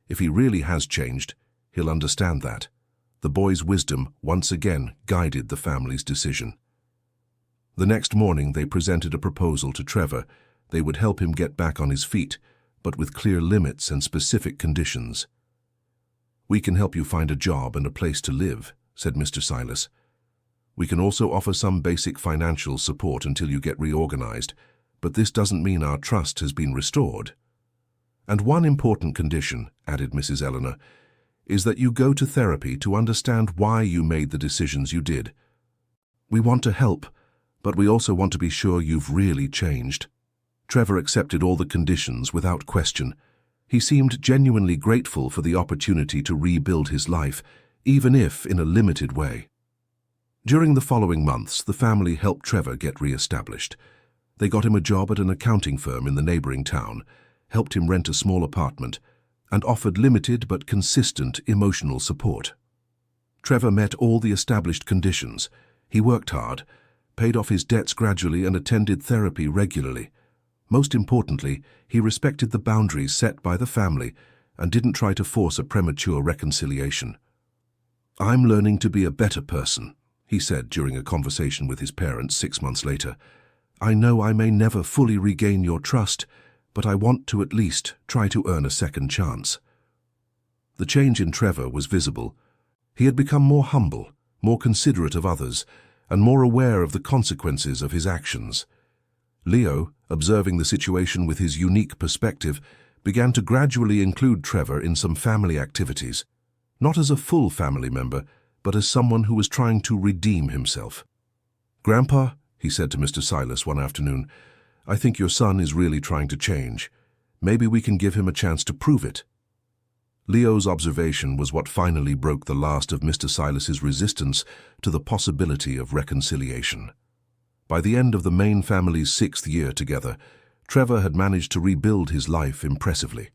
If he really has changed, he'll understand that." The boy's wisdom once again guided the family's decision. The next morning they presented a proposal to Trevor. They would help him get back on his feet, but with clear limits and specific conditions. "We can help you find a job and a place to live," said Mr. Silas. "We can also offer some basic financial support until you get reorganized, but this doesn't mean our trust has been restored. And one important condition," added Mrs. Eleanor, "is that you go to therapy to understand why you made the decisions you did. We want to help, but we also want to be sure you've really changed." Trevor accepted all the conditions without question. He seemed genuinely grateful for the opportunity to rebuild his life, even if in a limited way. During the following months, the family helped Trevor get re-established. They got him a job at an accounting firm in the neighboring town, helped him rent a small apartment, and offered limited but consistent emotional support. Trevor met all the established conditions. He worked hard, paid off his debts gradually, and attended therapy regularly. Most importantly, he respected the boundaries set by the family and didn't try to force a premature reconciliation. "I'm learning to be a better person," he said during a conversation with his parents 6 months later. "I know I may never fully regain your trust, but I want to at least try to earn a second chance." The change in Trevor was visible. He had become more humble, more considerate of others, and more aware of the consequences of his actions. Leo, observing the situation with his unique perspective, began to gradually include Trevor in some family activities. Not as a full family member, but as someone who was trying to redeem himself. "Grandpa," he said to Mr. Silas one afternoon, "I think your son is really trying to change. Maybe we can give him a chance to prove it." Leo's observation was what finally broke the last of Mr. Silas's resistance to the possibility of reconciliation. By the end of the Main family's 6th year together, Trevor had managed to rebuild his life impressively.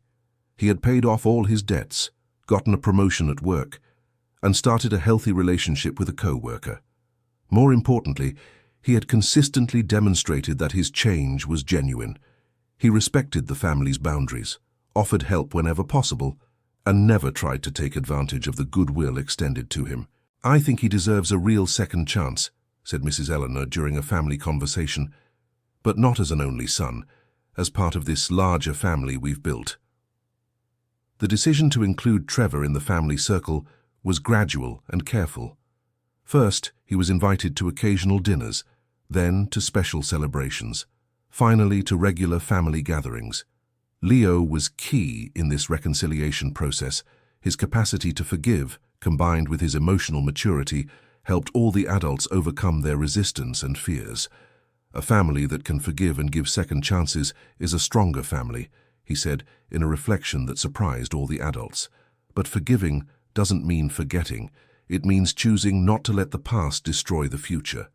He had paid off all his debts, gotten a promotion at work, and started a healthy relationship with a co-worker. More importantly, he had consistently demonstrated that his change was genuine. He respected the family's boundaries, offered help whenever possible, and never tried to take advantage of the goodwill extended to him. "I think he deserves a real second chance," said Mrs. Eleanor during a family conversation, "but not as an only son, as part of this larger family we've built." The decision to include Trevor in the family circle was gradual and careful. First, he was invited to occasional dinners, then to special celebrations, finally to regular family gatherings. Leo was key in this reconciliation process. His capacity to forgive, combined with his emotional maturity, helped all the adults overcome their resistance and fears. "A family that can forgive and give second chances is a stronger family," he said in a reflection that surprised all the adults. "But forgiving doesn't mean forgetting. It means choosing not to let the past destroy the future."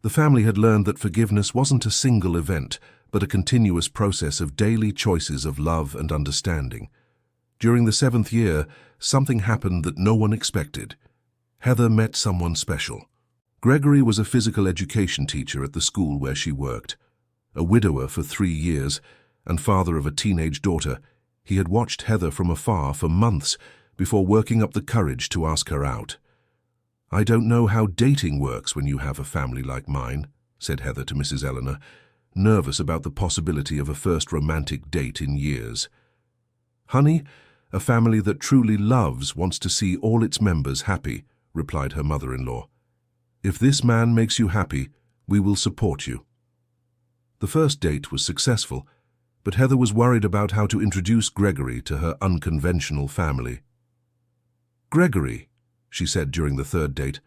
The family had learned that forgiveness wasn't a single event, but a continuous process of daily choices of love and understanding. During the 7th year, something happened that no one expected. Heather met someone special. Gregory was a physical education teacher at the school where she worked. A widower for 3 years and father of a teenage daughter, he had watched Heather from afar for months before working up the courage to ask her out. "I don't know how dating works when you have a family like mine," said Heather to Mrs. Eleanor, nervous about the possibility of a first romantic date in years. "Honey, a family that truly loves wants to see all its members happy," replied her mother-in-law. "If this man makes you happy, we will support you." The first date was successful, but Heather was worried about how to introduce Gregory to her unconventional family. "Gregory," she said during the 3rd date,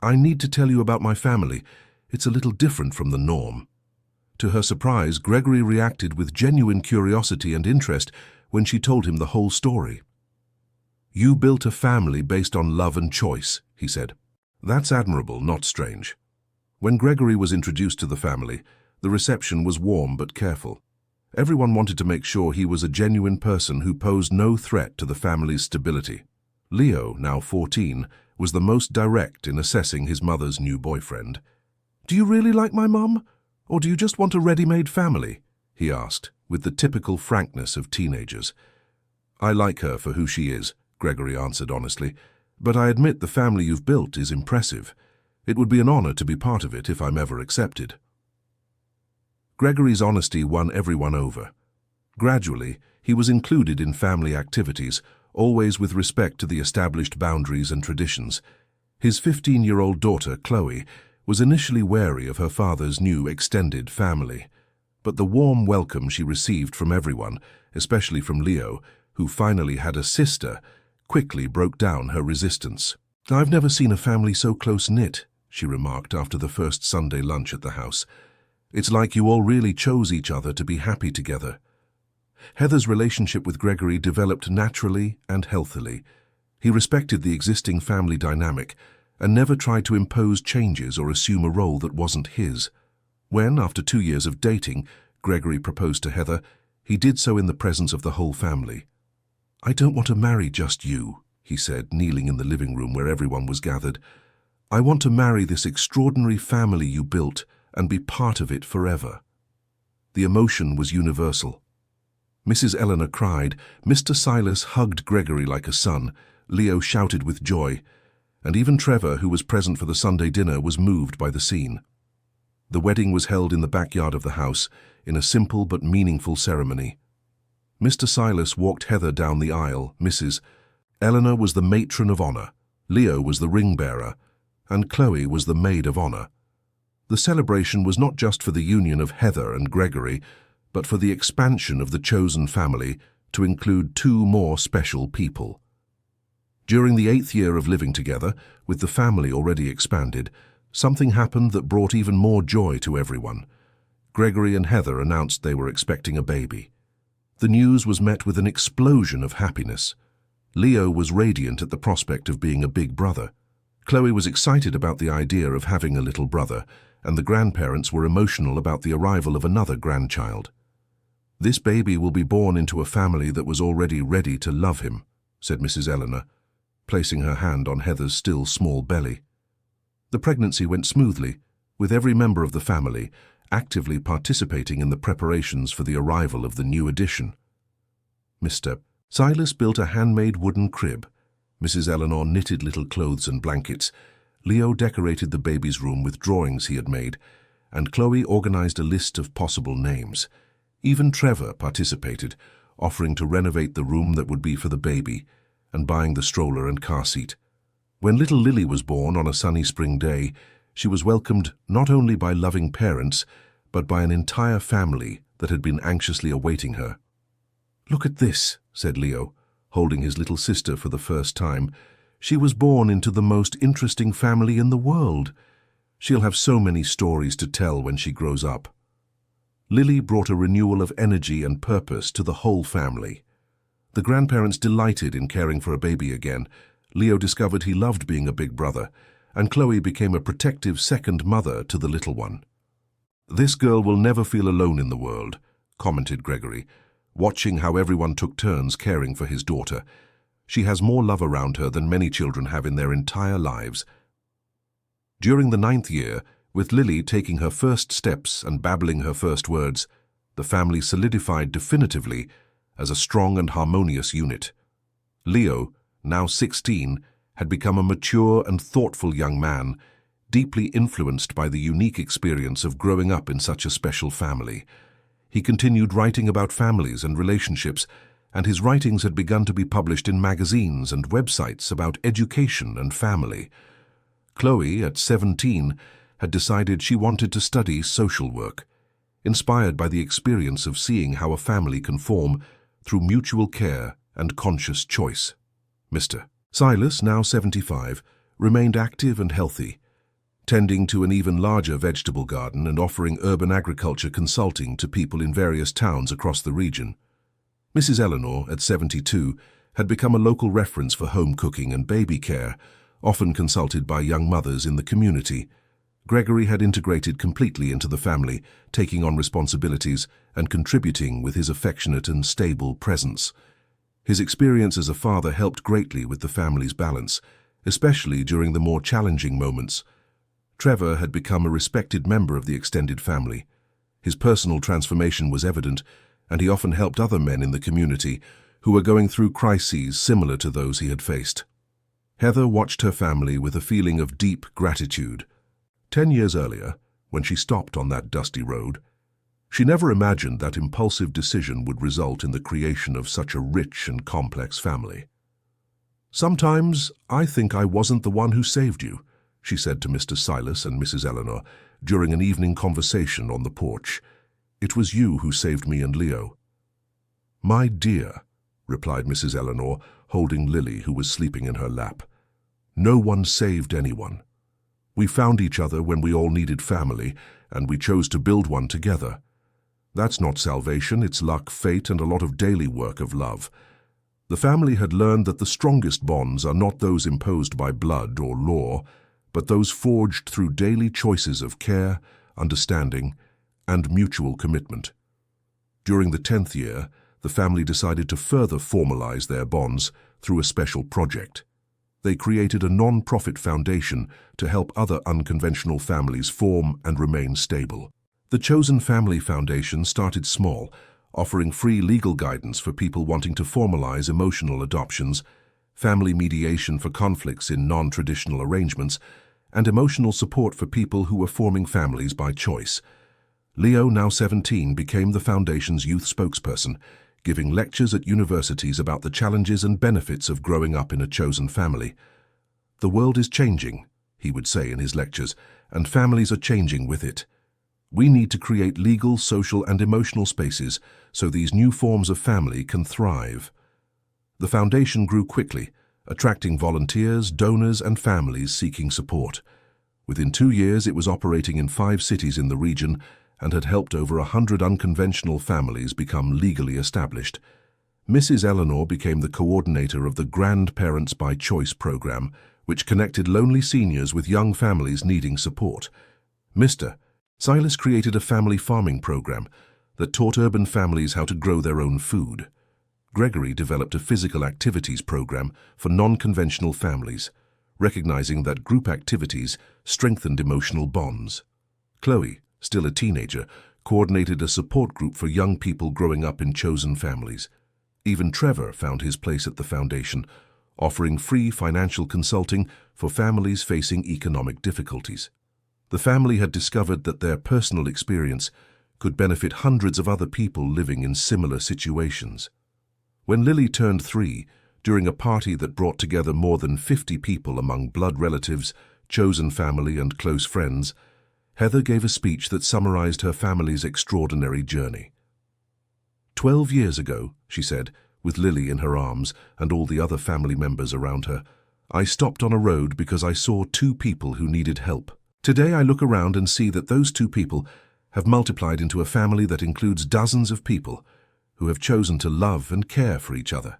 "I need to tell you about my family. It's a little different from the norm." To her surprise, Gregory reacted with genuine curiosity and interest when she told him the whole story. "You built a family based on love and choice," he said. "That's admirable, not strange." When Gregory was introduced to the family, the reception was warm but careful. Everyone wanted to make sure he was a genuine person who posed no threat to the family's stability. Leo, now 14, was the most direct in assessing his mother's new boyfriend. "Do you really like my mum? Or do you just want a ready-made family?" he asked, with the typical frankness of teenagers. "I like her for who she is," Gregory answered honestly, "but I admit the family you've built is impressive. It would be an honor to be part of it if I'm ever accepted." Gregory's honesty won everyone over. Gradually, he was included in family activities, always with respect to the established boundaries and traditions. His 15-year-old daughter, Chloe, was initially wary of her father's new extended family. But the warm welcome she received from everyone, especially from Leo, who finally had a sister, quickly broke down her resistance. "I've never seen a family so close-knit," she remarked after the first Sunday lunch at the house. "It's like you all really chose each other to be happy together." Heather's relationship with Gregory developed naturally and healthily. He respected the existing family dynamic and never tried to impose changes or assume a role that wasn't his. When, after 2 years of dating, Gregory proposed to Heather, he did so in the presence of the whole family. "I don't want to marry just you," he said, kneeling in the living room where everyone was gathered. "I want to marry this extraordinary family you built and be part of it forever." The emotion was universal. Mrs. Eleanor cried, Mr. Silas hugged Gregory like a son, Leo shouted with joy, and even Trevor, who was present for the Sunday dinner, was moved by the scene. The wedding was held in the backyard of the house, in a simple but meaningful ceremony. Mr. Silas walked Heather down the aisle. Mrs. Eleanor was the matron of honor, Leo was the ring-bearer, and Chloe was the maid of honor. The celebration was not just for the union of Heather and Gregory, but for the expansion of the chosen family to include 2 more special people. During the 8th year of living together, with the family already expanded, something happened that brought even more joy to everyone. Gregory and Heather announced they were expecting a baby. The news was met with an explosion of happiness. Leo was radiant at the prospect of being a big brother. Chloe was excited about the idea of having a little brother, and the grandparents were emotional about the arrival of another grandchild. "This baby will be born into a family that was already ready to love him," said Mrs. Eleanor, placing her hand on Heather's still small belly. The pregnancy went smoothly, with every member of the family actively participating in the preparations for the arrival of the new addition. Mr. Silas built a handmade wooden crib. Mrs. Eleanor knitted little clothes and blankets. Leo decorated the baby's room with drawings he had made, and Chloe organized a list of possible names. Even Trevor participated, offering to renovate the room that would be for the baby and buying the stroller and car seat. When little Lily was born on a sunny spring day, she was welcomed not only by loving parents, but by an entire family that had been anxiously awaiting her. "Look at this," said Leo, holding his little sister for the first time. "She was born into the most interesting family in the world. She'll have so many stories to tell when she grows up." Lily brought a renewal of energy and purpose to the whole family. The grandparents delighted in caring for a baby again. Leo discovered he loved being a big brother, and Chloe became a protective second mother to the little one. "This girl will never feel alone in the world," commented Gregory, watching how everyone took turns caring for his daughter. "She has more love around her than many children have in their entire lives." During the 9th year, with Lily taking her first steps and babbling her first words, the family solidified definitively as a strong and harmonious unit. Leo, now 16, had become a mature and thoughtful young man, deeply influenced by the unique experience of growing up in such a special family. He continued writing about families and relationships, and his writings had begun to be published in magazines and websites about education and family. Chloe, at 17, had decided she wanted to study social work, inspired by the experience of seeing how a family can form through mutual care and conscious choice. Mr. Silas, now 75, remained active and healthy, tending to an even larger vegetable garden and offering urban agriculture consulting to people in various towns across the region. Mrs. Eleanor, at 72, had become a local reference for home cooking and baby care, often consulted by young mothers in the community. Gregory had integrated completely into the family, taking on responsibilities and contributing with his affectionate and stable presence. His experience as a father helped greatly with the family's balance, especially during the more challenging moments. Trevor had become a respected member of the extended family. His personal transformation was evident, and he often helped other men in the community who were going through crises similar to those he had faced. Heather watched her family with a feeling of deep gratitude. 10 years earlier, when she stopped on that dusty road, she never imagined that impulsive decision would result in the creation of such a rich and complex family. "Sometimes I think I wasn't the one who saved you," she said to Mr. Silas and Mrs. Eleanor during an evening conversation on the porch. "It was you who saved me and Leo." "My dear," replied Mrs. Eleanor, holding Lily, who was sleeping in her lap, "no one saved anyone. We found each other when we all needed family, and we chose to build one together. That's not salvation, it's luck, fate, and a lot of daily work of love. The family had learned that the strongest bonds are not those imposed by blood or law, but those forged through daily choices of care, understanding, and mutual commitment. During the 10th year, the family decided to further formalize their bonds through a special project. They created a non-profit foundation to help other unconventional families form and remain stable. The Chosen Family Foundation started small, offering free legal guidance for people wanting to formalize emotional adoptions, family mediation for conflicts in non-traditional arrangements, and emotional support for people who were forming families by choice. Leo, now 17, became the foundation's youth spokesperson, giving lectures at universities about the challenges and benefits of growing up in a chosen family. "The world is changing," he would say in his lectures, "and families are changing with it. We need to create legal, social, and emotional spaces so these new forms of family can thrive." The foundation grew quickly, attracting volunteers, donors, and families seeking support. Within 2 years, it was operating in 5 cities in the region and had helped over 100 unconventional families become legally established. Mrs. Eleanor became the coordinator of the Grandparents by Choice program, which connected lonely seniors with young families needing support. Mr. Silas created a family farming program that taught urban families how to grow their own food. Gregory developed a physical activities program for non-conventional families, recognizing that group activities strengthened emotional bonds. Chloe, still a teenager, coordinated a support group for young people growing up in chosen families. Even Trevor found his place at the foundation, offering free financial consulting for families facing economic difficulties. The family had discovered that their personal experience could benefit hundreds of other people living in similar situations. When Lily turned 3, during a party that brought together more than 50 people among blood relatives, chosen family, and close friends, Heather gave a speech that summarized her family's extraordinary journey. 12 years ago, she said, with Lily in her arms and all the other family members around her, I stopped on a road because I saw 2 people who needed help. Today I look around and see that those 2 people have multiplied into a family that includes dozens of people who have chosen to love and care for each other.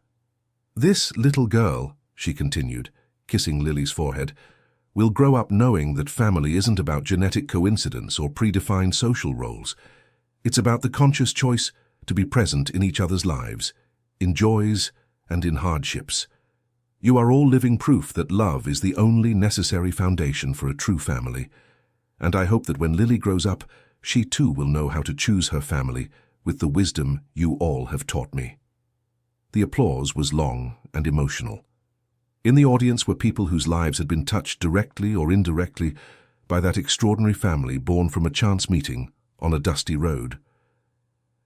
This little girl, she continued, kissing Lily's forehead, will grow up knowing that family isn't about genetic coincidence or predefined social roles. It's about the conscious choice to be present in each other's lives, in joys and in hardships. You are all living proof that love is the only necessary foundation for a true family, and I hope that when Lily grows up, she too will know how to choose her family with the wisdom you all have taught me. The applause was long and emotional. In the audience were people whose lives had been touched directly or indirectly by that extraordinary family born from a chance meeting on a dusty road.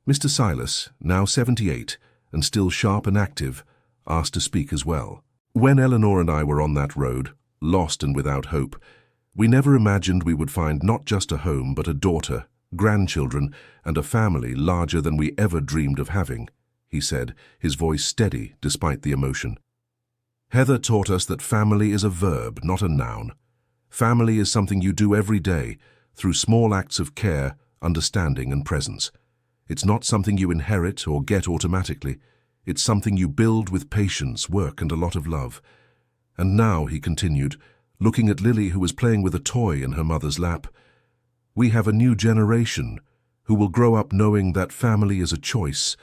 Mr. Silas, now 78 and still sharp and active, asked to speak as well. When Eleanor and I were on that road, lost and without hope, we never imagined we would find not just a home but a daughter, grandchildren, and a family larger than we ever dreamed of having, he said, his voice steady despite the emotion. Heather taught us that family is a verb, not a noun. Family is something you do every day through small acts of care, understanding, and presence. It's not something you inherit or get automatically. It's something you build with patience, work, and a lot of love. And now, he continued, looking at Lily, who was playing with a toy in her mother's lap, we have a new generation who will grow up knowing that family is a choice,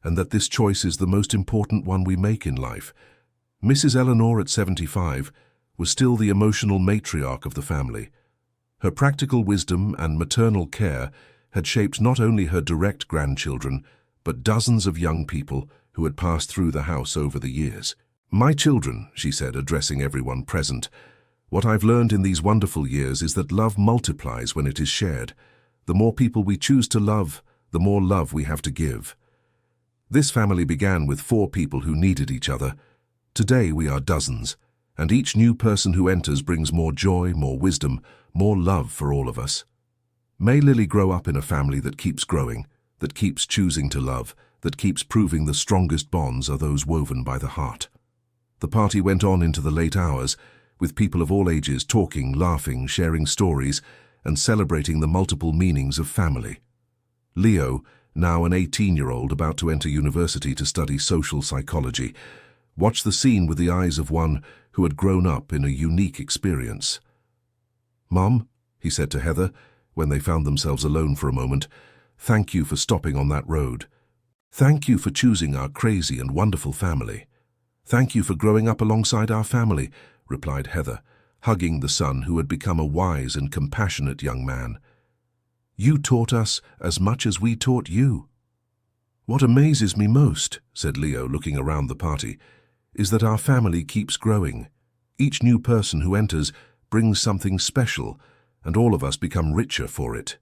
and that this choice is the most important one we make in life. Mrs. Eleanor, at 75, was still the emotional matriarch of the family. Her practical wisdom and maternal care had shaped not only her direct grandchildren, but dozens of young people who had passed through the house over the years. My children, she said, addressing everyone present, what I've learned in these wonderful years is that love multiplies when it is shared. The more people we choose to love, the more love we have to give. This family began with 4 people who needed each other. Today we are dozens, and each new person who enters brings more joy, more wisdom, more love for all of us. May Lily grow up in a family that keeps growing, that keeps choosing to love, that keeps proving the strongest bonds are those woven by the heart. The party went on into the late hours, with people of all ages talking, laughing, sharing stories, and celebrating the multiple meanings of family. Leo, now an 18-year-old about to enter university to study social psychology, watched the scene with the eyes of one who had grown up in a unique experience. "Mom," he said to Heather, when they found themselves alone for a moment, "thank you for stopping on that road. Thank you for choosing our crazy and wonderful family. Thank you for growing up alongside our family," replied Heather, hugging the son who had become a wise and compassionate young man. "You taught us as much as we taught you." "What amazes me most," said Leo, looking around the party, "is that our family keeps growing. Each new person who enters brings something special, and all of us become richer for it."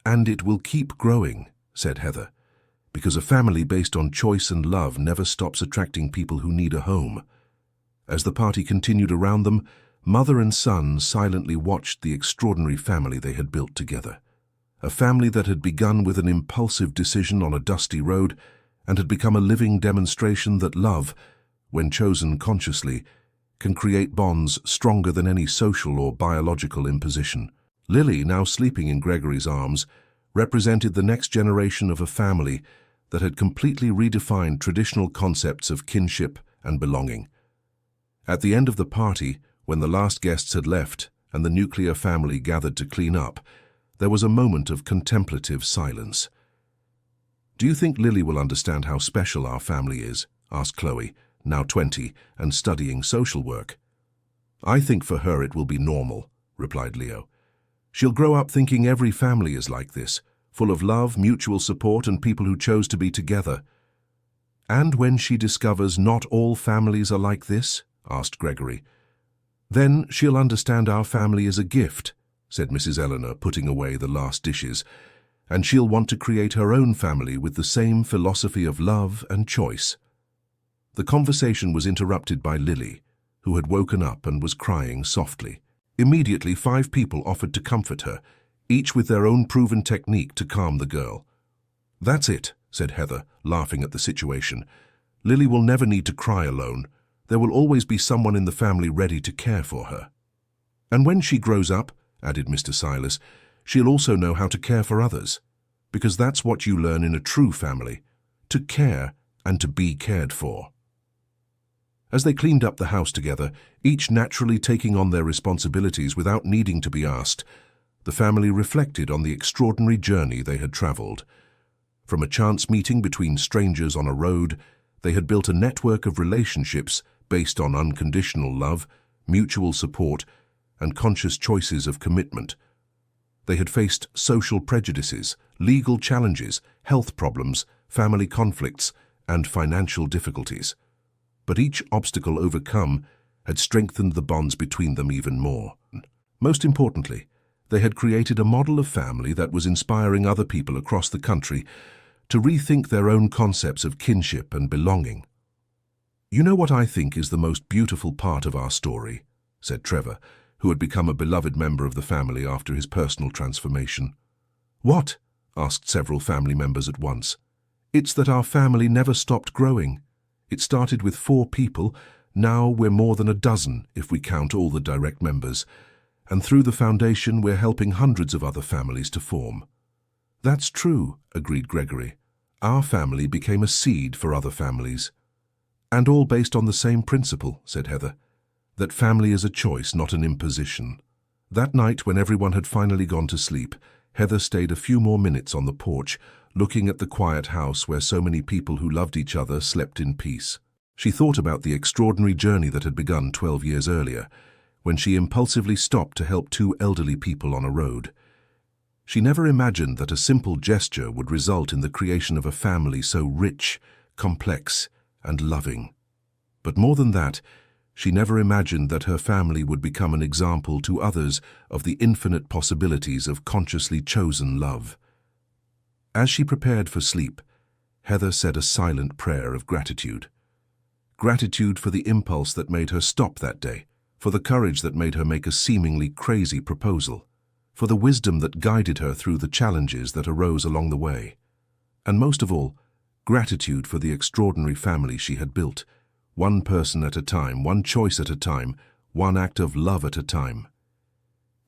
"And it will keep growing," said Heather, "because a family based on choice and love never stops attracting people who need a home." As the party continued around them, mother and son silently watched the extraordinary family they had built together. A family that had begun with an impulsive decision on a dusty road and had become a living demonstration that love, when chosen consciously, can create bonds stronger than any social or biological imposition. Lily, now sleeping in Gregory's arms, represented the next generation of a family that had completely redefined traditional concepts of kinship and belonging. At the end of the party, when the last guests had left and the nuclear family gathered to clean up, there was a moment of contemplative silence. "Do you think Lily will understand how special our family is?" asked Chloe, now 20 and studying social work. "I think for her it will be normal," replied Leo. "She'll grow up thinking every family is like this, full of love, mutual support, and people who chose to be together." "And when she discovers not all families are like this?" asked Gregory. "Then she'll understand our family is a gift," said Mrs. Eleanor, putting away the last dishes, "and she'll want to create her own family with the same philosophy of love and choice." The conversation was interrupted by Lily, who had woken up and was crying softly. Immediately, 5 people offered to comfort her, each with their own proven technique to calm the girl. "That's it," said Heather, laughing at the situation. "Lily will never need to cry alone. There will always be someone in the family ready to care for her." "And when she grows up," added Mr. Silas, "she'll also know how to care for others, because that's what you learn in a true family, to care and to be cared for." As they cleaned up the house together, each naturally taking on their responsibilities without needing to be asked, the family reflected on the extraordinary journey they had traveled. From a chance meeting between strangers on a road, they had built a network of relationships based on unconditional love, mutual support, and conscious choices of commitment. They had faced social prejudices, legal challenges, health problems, family conflicts, and financial difficulties. But each obstacle overcome had strengthened the bonds between them even more. Most importantly, they had created a model of family that was inspiring other people across the country to rethink their own concepts of kinship and belonging. "You know what I think is the most beautiful part of our story?" said Trevor, who had become a beloved member of the family after his personal transformation. "What?" asked several family members at once. "It's that our family never stopped growing. It started with 4 people, now we're more than a dozen if we count all the direct members, and through the foundation we're helping hundreds of other families to form." "That's true," agreed Gregory. "Our family became a seed for other families." "And all based on the same principle," said Heather, "that family is a choice, not an imposition." That night, when everyone had finally gone to sleep, Heather stayed a few more minutes on the porch, looking at the quiet house where so many people who loved each other slept in peace. She thought about the extraordinary journey that had begun 12 years earlier, when she impulsively stopped to help 2 elderly people on a road. She never imagined that a simple gesture would result in the creation of a family so rich, complex, and loving. But more than that, she never imagined that her family would become an example to others of the infinite possibilities of consciously chosen love. As she prepared for sleep, Heather said a silent prayer of gratitude. Gratitude for the impulse that made her stop that day, for the courage that made her make a seemingly crazy proposal, for the wisdom that guided her through the challenges that arose along the way. And most of all, gratitude for the extraordinary family she had built, one person at a time, one choice at a time, one act of love at a time.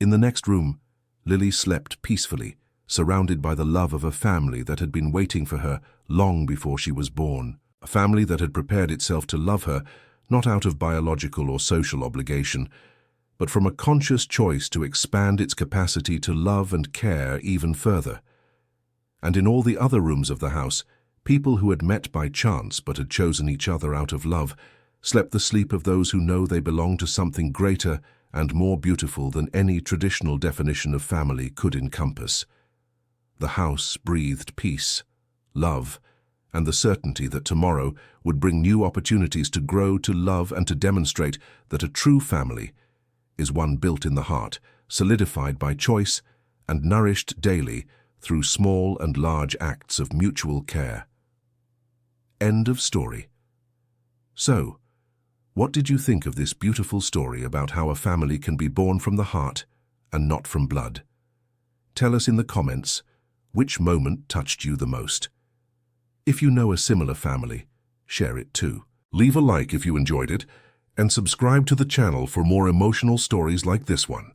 In the next room, Lily slept peacefully, surrounded by the love of a family that had been waiting for her long before she was born, a family that had prepared itself to love her, not out of biological or social obligation, but from a conscious choice to expand its capacity to love and care even further. And in all the other rooms of the house, people who had met by chance but had chosen each other out of love slept the sleep of those who know they belong to something greater and more beautiful than any traditional definition of family could encompass. The house breathed peace, love, and the certainty that tomorrow would bring new opportunities to grow, to love, and to demonstrate that a true family is one built in the heart, solidified by choice, and nourished daily through small and large acts of mutual care. End of story. So, what did you think of this beautiful story about how a family can be born from the heart and not from blood? Tell us in the comments which moment touched you the most. If you know a similar family, share it too. Leave a like if you enjoyed it, and subscribe to the channel for more emotional stories like this one.